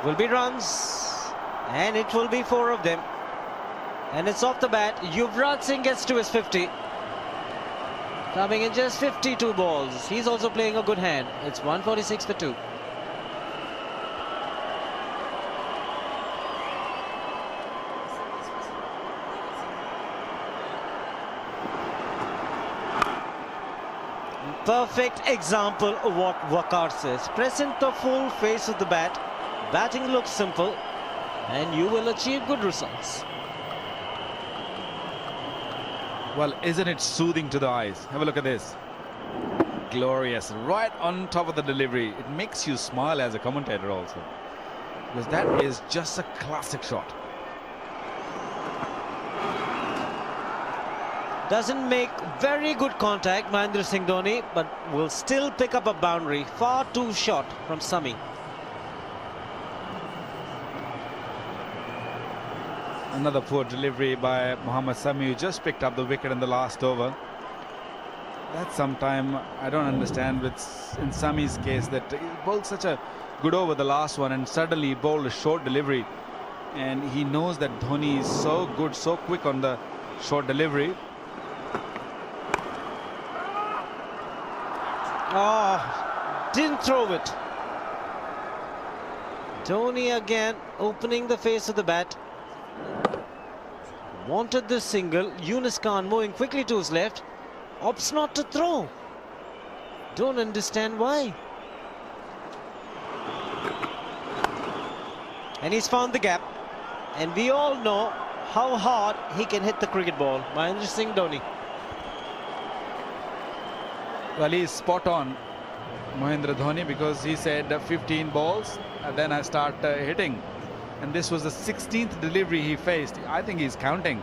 Will be runs, and it will be 4 of them. And it's off the bat. Yuvraj Singh gets to his 50. Coming in just 52 balls. He's also playing a good hand. It's 146 for 2. Perfect example of what Waqar says. Present the full face of the bat. Batting looks simple, and you will achieve good results. Well, isn't it soothing to the eyes? Have a look at this. Glorious. Right on top of the delivery. It makes you smile as a commentator also, because that is just a classic shot. Doesn't make very good contact, Mahendra Singh Dhoni, but will still pick up a boundary. Far too short from Sami. Another poor delivery by Mohammad Sami, who just picked up the wicket in the last over. That's sometime I don't understand in Sami's case, that he bowled such a good over the last one, and suddenly he bowled a short delivery. And he knows that Dhoni is so good, so quick on the short delivery. Oh, didn't throw it. Dhoni again opening the face of the bat. Wanted this single. Yunus Khan moving quickly to his left. Opts not to throw. Don't understand why. And he's found the gap. And we all know how hard he can hit the cricket ball. Mahendra Singh Dhoni. Well, he's spot on, Mahendra Dhoni, because he said 15 balls and then I start hitting. and this was the 16th delivery he faced. I think he's counting.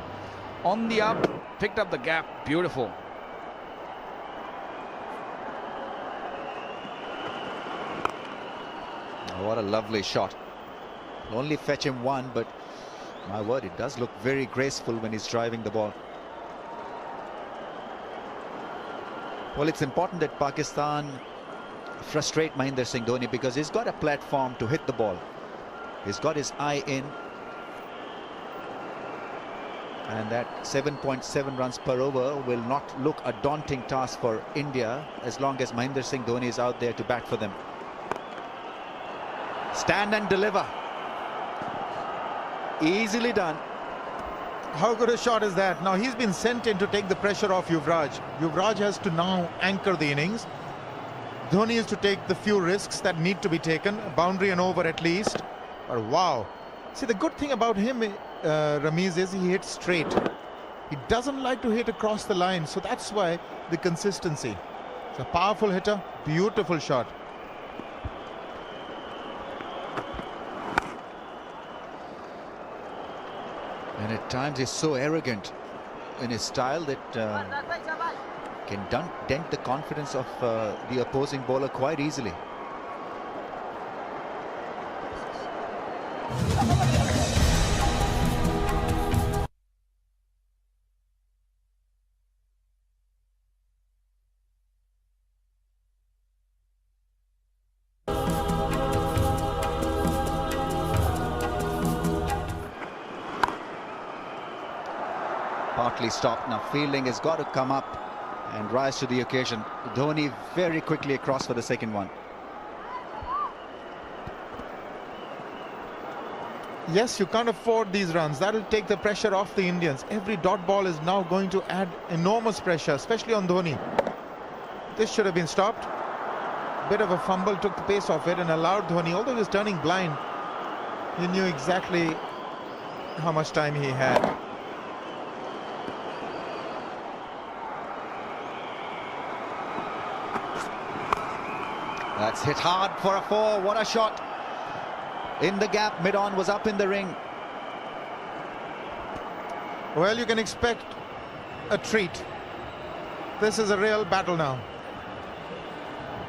On the up, picked up the gap. Beautiful. What a lovely shot. Will only fetch him one, but my word, it does look very graceful when he's driving the ball. Well, it's important that Pakistan frustrate Mahendra Singh Dhoni, because he's got a platform to hit the ball. He's got his eye in. And that 7.7 runs per over will not look a daunting task for India as long as Mahendra Singh Dhoni is out there to bat for them. Stand and deliver. Easily done. How good a shot is that? Now he's been sent in to take the pressure off Yuvraj. Yuvraj has to now anchor the innings. Dhoni is to take the few risks that need to be taken, a boundary and over at least. But wow. See, the good thing about him, Ramiz, is he hits straight. He doesn't like to hit across the line, so that's why the consistency. It's a powerful hitter, beautiful shot. And at times he's so arrogant in his style that can dent the confidence of the opposing bowler quite easily. Partly stopped. Now fielding has got to come up and rise to the occasion. Dhoni very quickly across for the second one. Yes, you can't afford these runs. That'll take the pressure off the Indians. Every dot ball is now going to add enormous pressure, especially on Dhoni. This should have been stopped. Bit of a fumble took the pace off it and allowed Dhoni, although he was turning blind, he knew exactly how much time he had. That's hit hard for a four. What a shot. In the gap, mid-on was up in the ring. Well, you can expect a treat. This is a real battle now.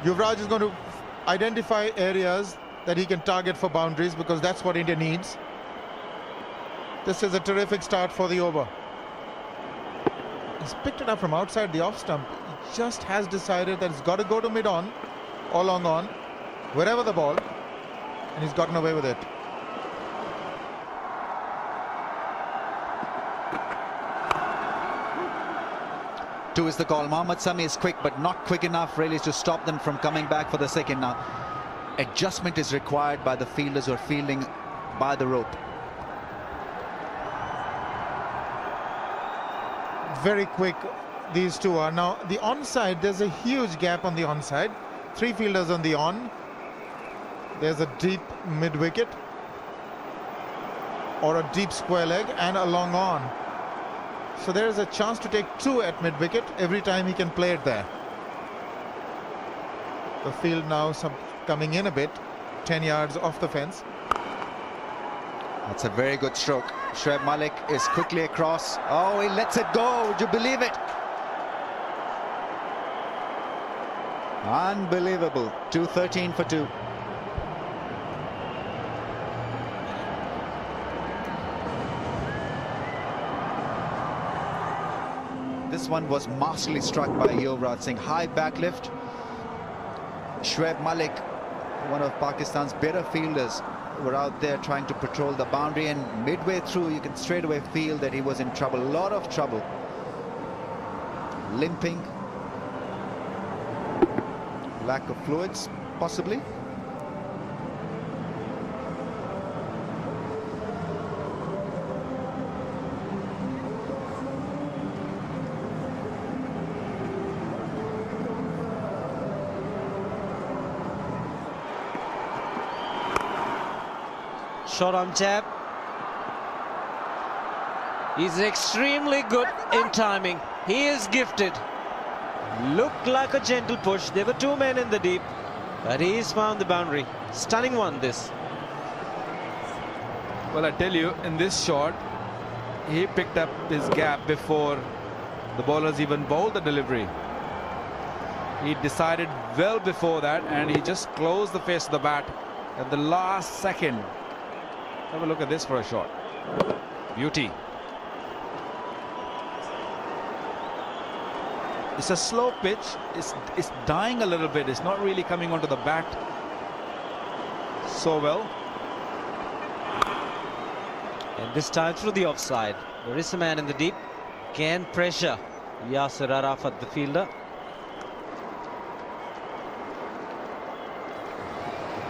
Yuvraj is going to identify areas that he can target for boundaries, because that's what India needs. This is a terrific start for the over. He's picked it up from outside the off stump. He just has decided that it's got to go to mid-on or long on, wherever the ball, and he's gotten away with it. Two is the call. Mohammad Sami is quick, but not quick enough really to stop them from coming back for the second. Now adjustment is required by the fielders who are fielding by the rope. Very quick these two are. Now the onside, there's a huge gap on the onside. Three fielders on the on. There's a deep mid-wicket or a deep square leg and a long on. So there is a chance to take two at mid-wicket every time he can play it there. The field now coming in a bit, 10 yards off the fence. That's a very good stroke. Shoaib Malik is quickly across. Oh, he lets it go. Would you believe it? Unbelievable. 213 for 2. This one was masterly struck by Yuvraj Singh. High backlift. Shoaib Malik, one of Pakistan's better fielders, were out there trying to patrol the boundary, and midway through you can straight away feel that he was in trouble, a lot of trouble. Limping. Lack of fluids, possibly. Short arm jab. He's extremely good in timing. He is gifted. Looked like a gentle push. There were two men in the deep, but he's found the boundary. Stunning one, this. Well, I tell you, in this shot, he picked up his gap before the bowlers even bowled the delivery. He decided well before that, and he just closed the face of the bat at the last second. Have a look at this for a shot. Beauty. It's a slow pitch. It's dying a little bit. It's not really coming onto the bat so well. And this time through the offside. There is a man in the deep. Can pressure Yasir Arafat, the fielder.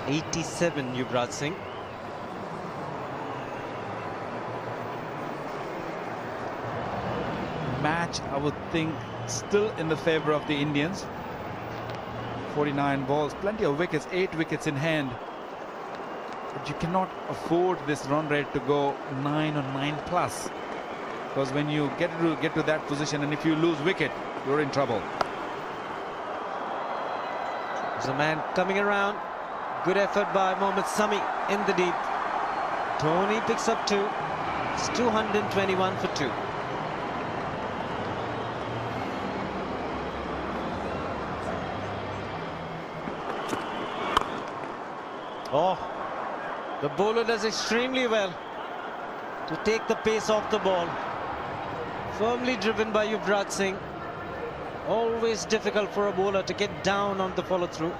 87, Yuvraj Singh. Match, I would think, still in the favor of the Indians. 49 balls, plenty of wickets, 8 wickets in hand. But you cannot afford this run rate to go 9 or 9 plus, because when you get to that position, and if you lose wicket, you're in trouble. There's a man coming around. Good effort by Mohammad Sami in the deep. Dhoni picks up 2. It's 221 for 2. Oh, the bowler does extremely well to take the pace off the ball. Firmly driven by Yuvraj Singh. Always difficult for a bowler to get down on the follow-through.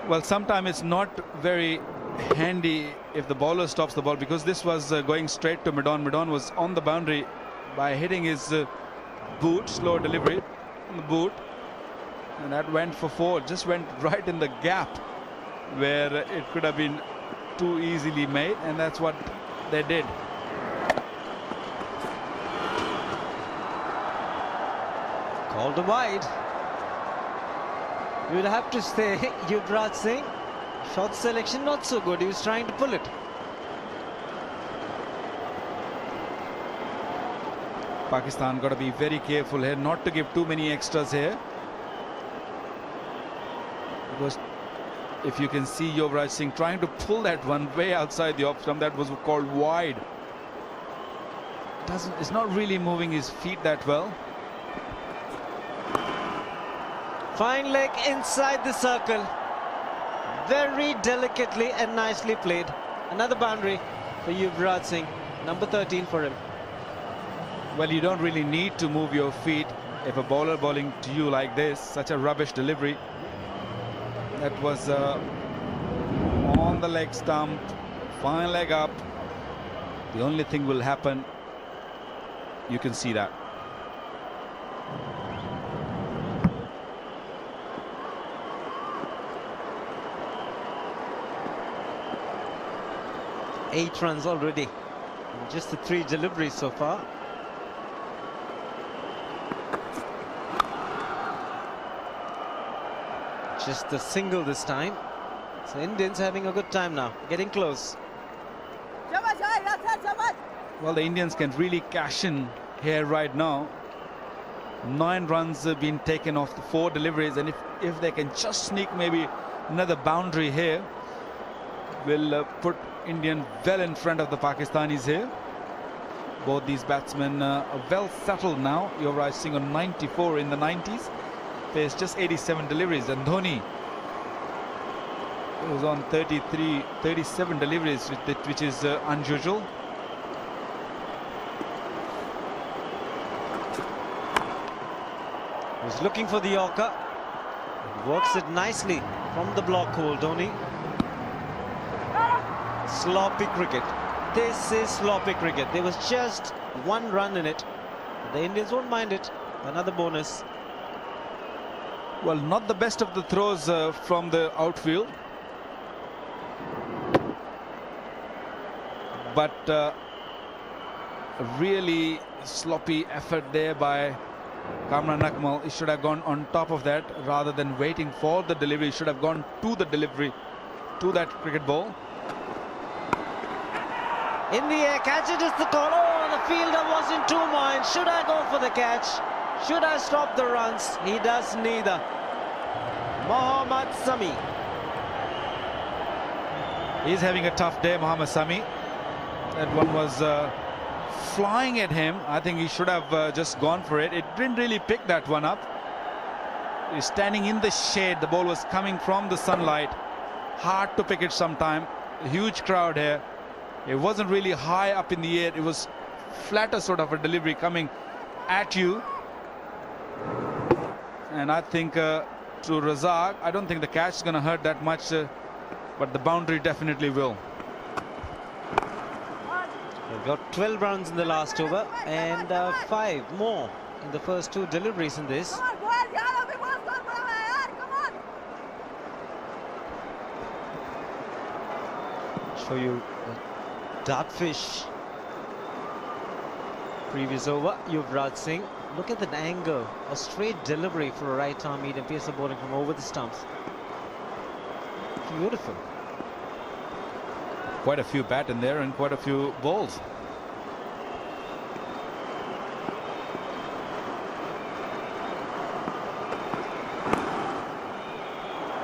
Well, sometimes it's not very handy if the bowler stops the ball, because this was going straight to Midon. Midon was on the boundary by hitting his boot, slow delivery on the boot. And that went for 4, just went right in the gap where it could have been too easily made, and that's what they did. Called a wide. You will have to say Yuvraj Singh, shot selection not so good. He was trying to pull it. Pakistan got to be very careful here not to give too many extras here, because if you can see Yuvraj Singh trying to pull that one way outside the off stump, that was called wide. It's not really moving his feet that well. Fine leg inside the circle. Very delicately and nicely played. Another boundary for Yuvraj Singh. Number 13 for him. Well, you don't really need to move your feet if a bowler bowling to you like this, such a rubbish delivery. That was on the leg stump, fine leg up. The only thing will happen, you can see that. Eight runs already. Just the 3 deliveries so far. Just the single this time. So Indians having a good time now, getting close. Well, the Indians can really cash in here right now. 9 runs have been taken off the 4 deliveries, and if they can just sneak maybe another boundary here, will put Indian well in front of the Pakistanis here. Both these batsmen are well settled now. Yuvraj Singh on 94 in the 90s. Faced just 87 deliveries, and Dhoni was on 37 deliveries, which is unusual. Was looking for the Yorker. Works it nicely from the block hole, Dhoni. Sloppy cricket. This is sloppy cricket. There was just 1 run in it. The Indians won't mind it. Another bonus. Well, not the best of the throws from the outfield, but a really sloppy effort there by Kamran Akmal. He should have gone on top of that rather than waiting for the delivery. He should have gone to the delivery, to that cricket ball. In the air, catch it is the call. Oh, the fielder was in 2 minds. Should I go for the catch? Should I stop the runs? He does neither. Mohammad Sami. He's having a tough day, Mohammad Sami. That one was flying at him. I think he should have just gone for it. It didn't really pick that one up. He's standing in the shade. The ball was coming from the sunlight. Hard to pick it sometime. A huge crowd here. It wasn't really high up in the air. It was flatter sort of a delivery coming at you. And I think to Razak, I don't think the catch is going to hurt that much, but the boundary definitely will. They've got 12 runs in the last over and 5 more in the first 2 deliveries in this. Show you Dartfish. Previous over, Yuvraj Singh. Look at that angle, a straight delivery for a right-arm medium pacer bowling from over the stumps. Beautiful. Quite a few bat in there and quite a few balls.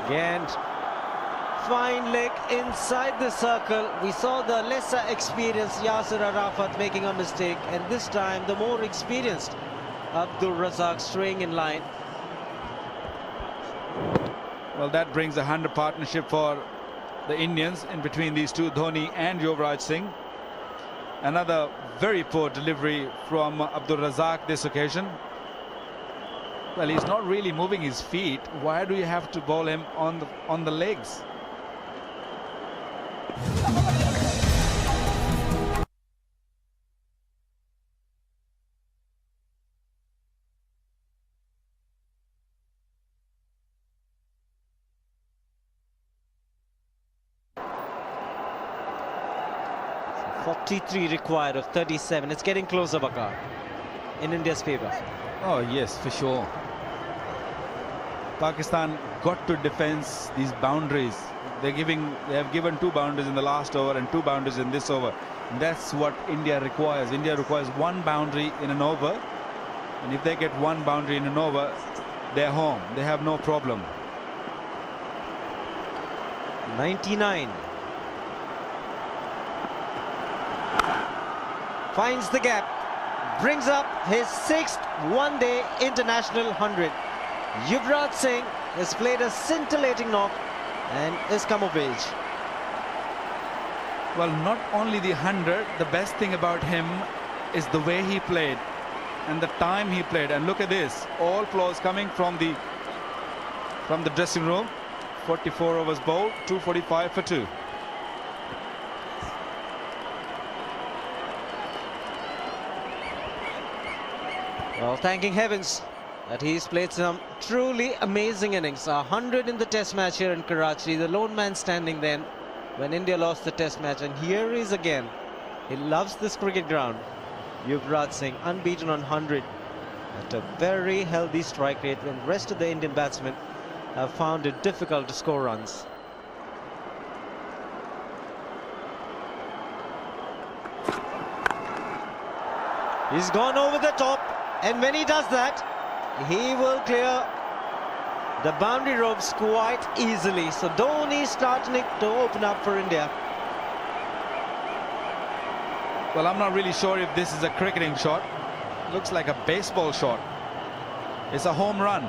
Again, fine leg inside the circle. We saw the lesser experienced Yasir Arafat making a mistake, and this time the more experienced Abdul Razak straying in line. Well, that brings a 100 partnership for the Indians in between these two, Dhoni and Yuvraj Singh. Another very poor delivery from Abdul Razak this occasion. Well, he's not really moving his feet. Why do you have to bowl him on the legs? So 43 required of 37. It's getting closer, Bakar, in India's favour. Oh yes, for sure. Pakistan got to defend these boundaries. They have given 2 boundaries in the last over and 2 boundaries in this over. And that's what India requires. India requires 1 boundary in an over. And if they get 1 boundary in an over, they're home. They have no problem. 99. Finds the gap. Brings up his 6th one-day international 100. Yuvraj Singh has played a scintillating knock and has come of age. Well, not only the 100, the best thing about him is the way he played and the time he played. And look at this, all applause coming from the dressing room. 44 overs bowled, 245 for 2. Well, thanking heavens that he's played some truly amazing innings. 100 in the test match here in Karachi, the lone man standing then when India lost the test match, and here he is again. He loves this cricket ground. Yuvraj Singh unbeaten on 100 at a very healthy strike rate when the rest of the Indian batsmen have found it difficult to score runs. He's gone over the top, and when he does that, he will clear the boundary ropes quite easily. So Dhoni starting to open up for India. Well, I'm not really sure if this is a cricketing shot. Looks like a baseball shot. It's a home run.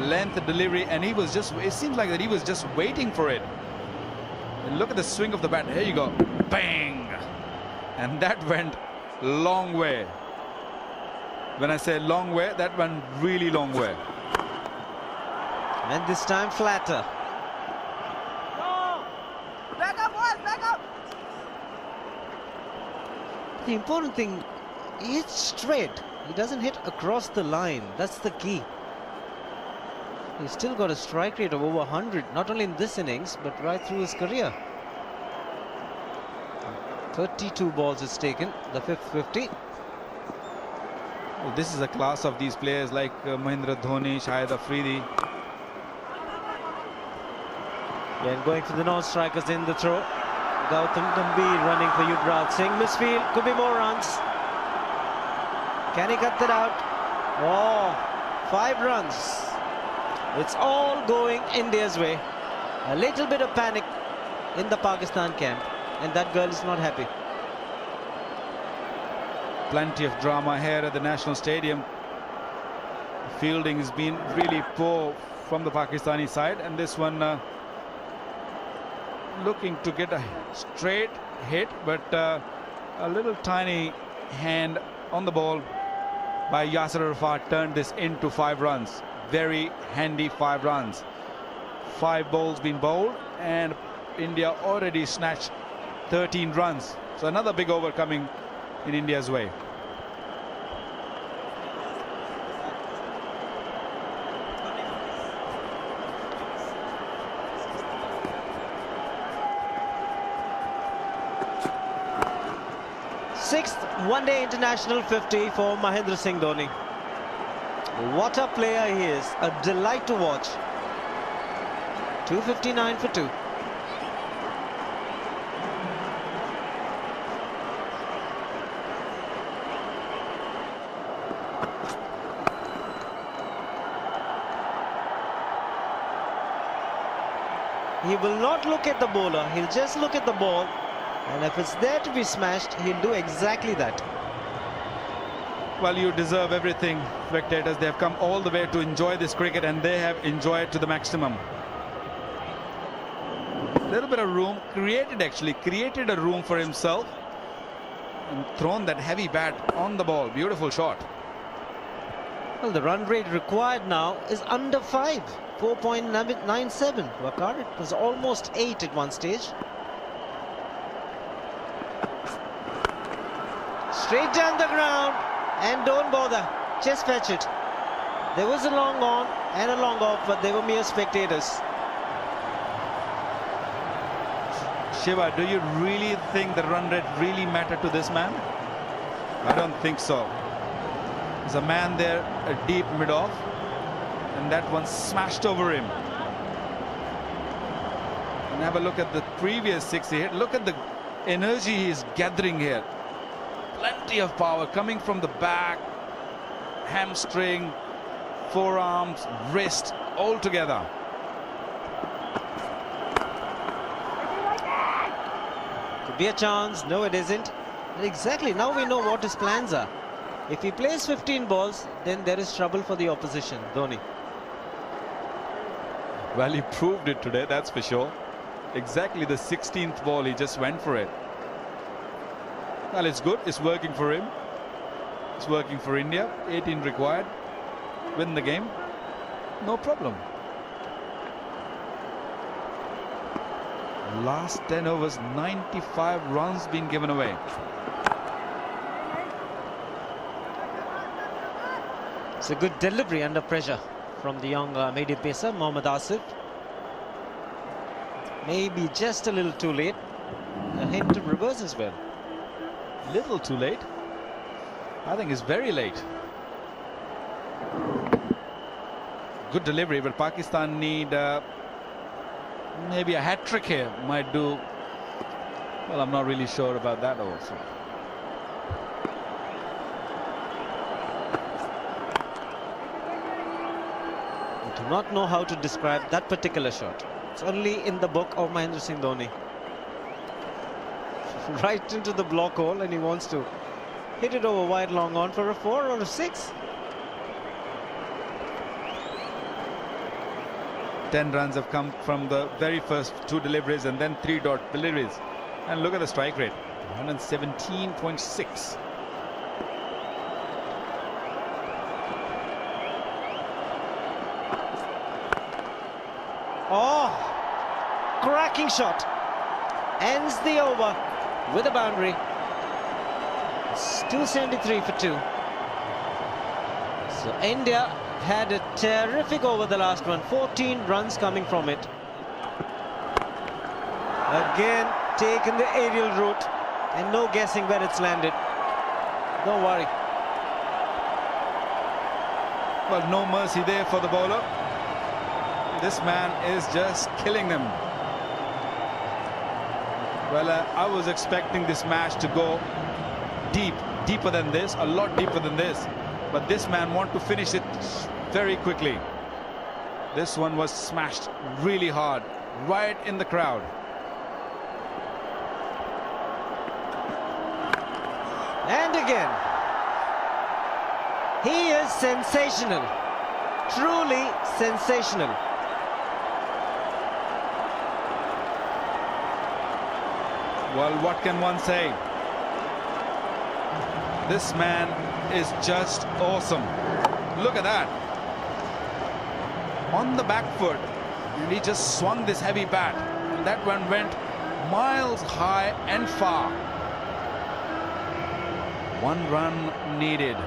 Length delivery, and he was just, it seems like that he was just waiting for it. And look at the swing of the bat. Here you go. Bang! And that went long way. When I say long way, that went really long way. And this time flatter. Back up, boys, back up. The important thing, it's straight. He doesn't hit across the line. That's the key. He's still got a strike rate of over 100, not only in this innings, but right through his career. 32 balls is taken, the 5th 50. Well, this is a class of these players like Mahindra Dhoni, Shahid Afridi. And going for the non-strikers in the throw. Gautam Gambhir running for Yuvraj Singh. Misfield, could be more runs. Can he cut that out? Oh, 5 runs. It's all going India's way. A little bit of panic in the Pakistan camp, and that girl is not happy. Plenty of drama here at the National Stadium. Fielding has been really poor from the Pakistani side, and this one looking to get a straight hit, but a little tiny hand on the ball by Yasir Arafat turned this into 5 runs. Very handy 5 runs. 5 balls been bowled, and India already snatched 13 runs. So another big over coming in India's way. Sixth one-day international 50 for Mahendra Singh Dhoni. What a player he is. A delight to watch. 259 for 2. He will not look at the bowler. He'll just look at the ball. And if it's there to be smashed, he'll do exactly that. Well, you deserve everything, spectators. They have come all the way to enjoy this cricket, and they have enjoyed to the maximum. A little bit of room, created a room for himself, and thrown that heavy bat on the ball. Beautiful shot. Well, the run rate required now is under 5. 4.97. Wakar, it was almost 8 at one stage. Straight down the ground, and don't bother, just fetch it. There was a long on and a long off, but they were mere spectators. Shiva, do you really think the run rate really mattered to this man? I don't think so. There's a man there, a deep mid-off, and that one smashed over him. And have a look at the previous 6 he hit. Look at the energy he is gathering here. Plenty of power coming from the back, hamstring, forearms, wrist, all together. Could be a chance. No, it isn't. And exactly, now we know what his plans are. If he plays 15 balls, then there is trouble for the opposition, Dhoni. Well, he proved it today, that's for sure. Exactly the 16th ball, he just went for it. Well, it's good. It's working for him. It's working for India. 18 required. Win the game. No problem. Last 10 overs, 95 runs being given away. It's a good delivery under pressure from the young medium pacer, Mohammad Asif. Maybe just a little too late. A hint of reverse as well. Little too late. I think it's very late. Good delivery, but Pakistan need maybe a hat-trick here. Might do. Well, I'm not really sure about that also. I do not know how to describe that particular shot. It's only in the book of Mahendra Singh Dhoni. Right into the block hole, and he wants to hit it over wide long on for a 4 or a 6. 10 runs have come from the very first 2 deliveries and then 3 dot deliveries. And look at the strike rate, 117.6. Oh, cracking shot. Ends the over with a boundary. It's 273 for 2. So India had a terrific over the last one. 14 runs coming from it. Again, taken the aerial route, and no guessing where it's landed. Don't worry. Well, no mercy there for the bowler. This man is just killing them. Well, I was expecting this match to go deeper than this, a lot deeper than this. But this man wanted to finish it very quickly. This one was smashed really hard, right in the crowd. And again, he is sensational, truly sensational. Well, what can one say? This man is just awesome. Look at that. On the back foot, and he just swung this heavy bat. And that one went miles high and far. 1 run needed.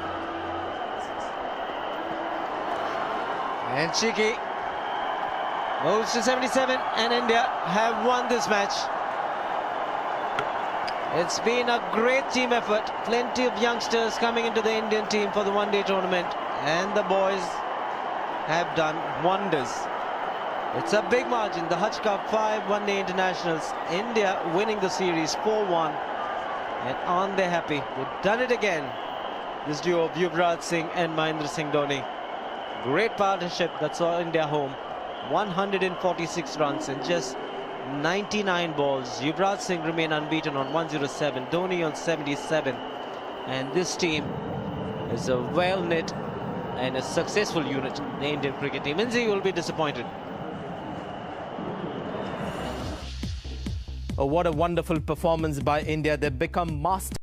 And Cheeky moves to 77, and India have won this match. It's been a great team effort. Plenty of youngsters coming into the Indian team for the one-day tournament, and the boys have done wonders. It's a big margin. The Hutch Cup 5 one-day internationals. India winning the series 4-1, and aren't they happy? They've done it again. This duo of Yuvraj Singh and Mahendra Singh Dhoni. Great partnership that saw India home. 146 runs in just 99 balls. Yuvraj Singh remain unbeaten on 107, Dhoni on 77, and this team is a well-knit and a successful unit, the Indian cricket team. Inzi will be disappointed. Oh, what a wonderful performance by India. They've become masters.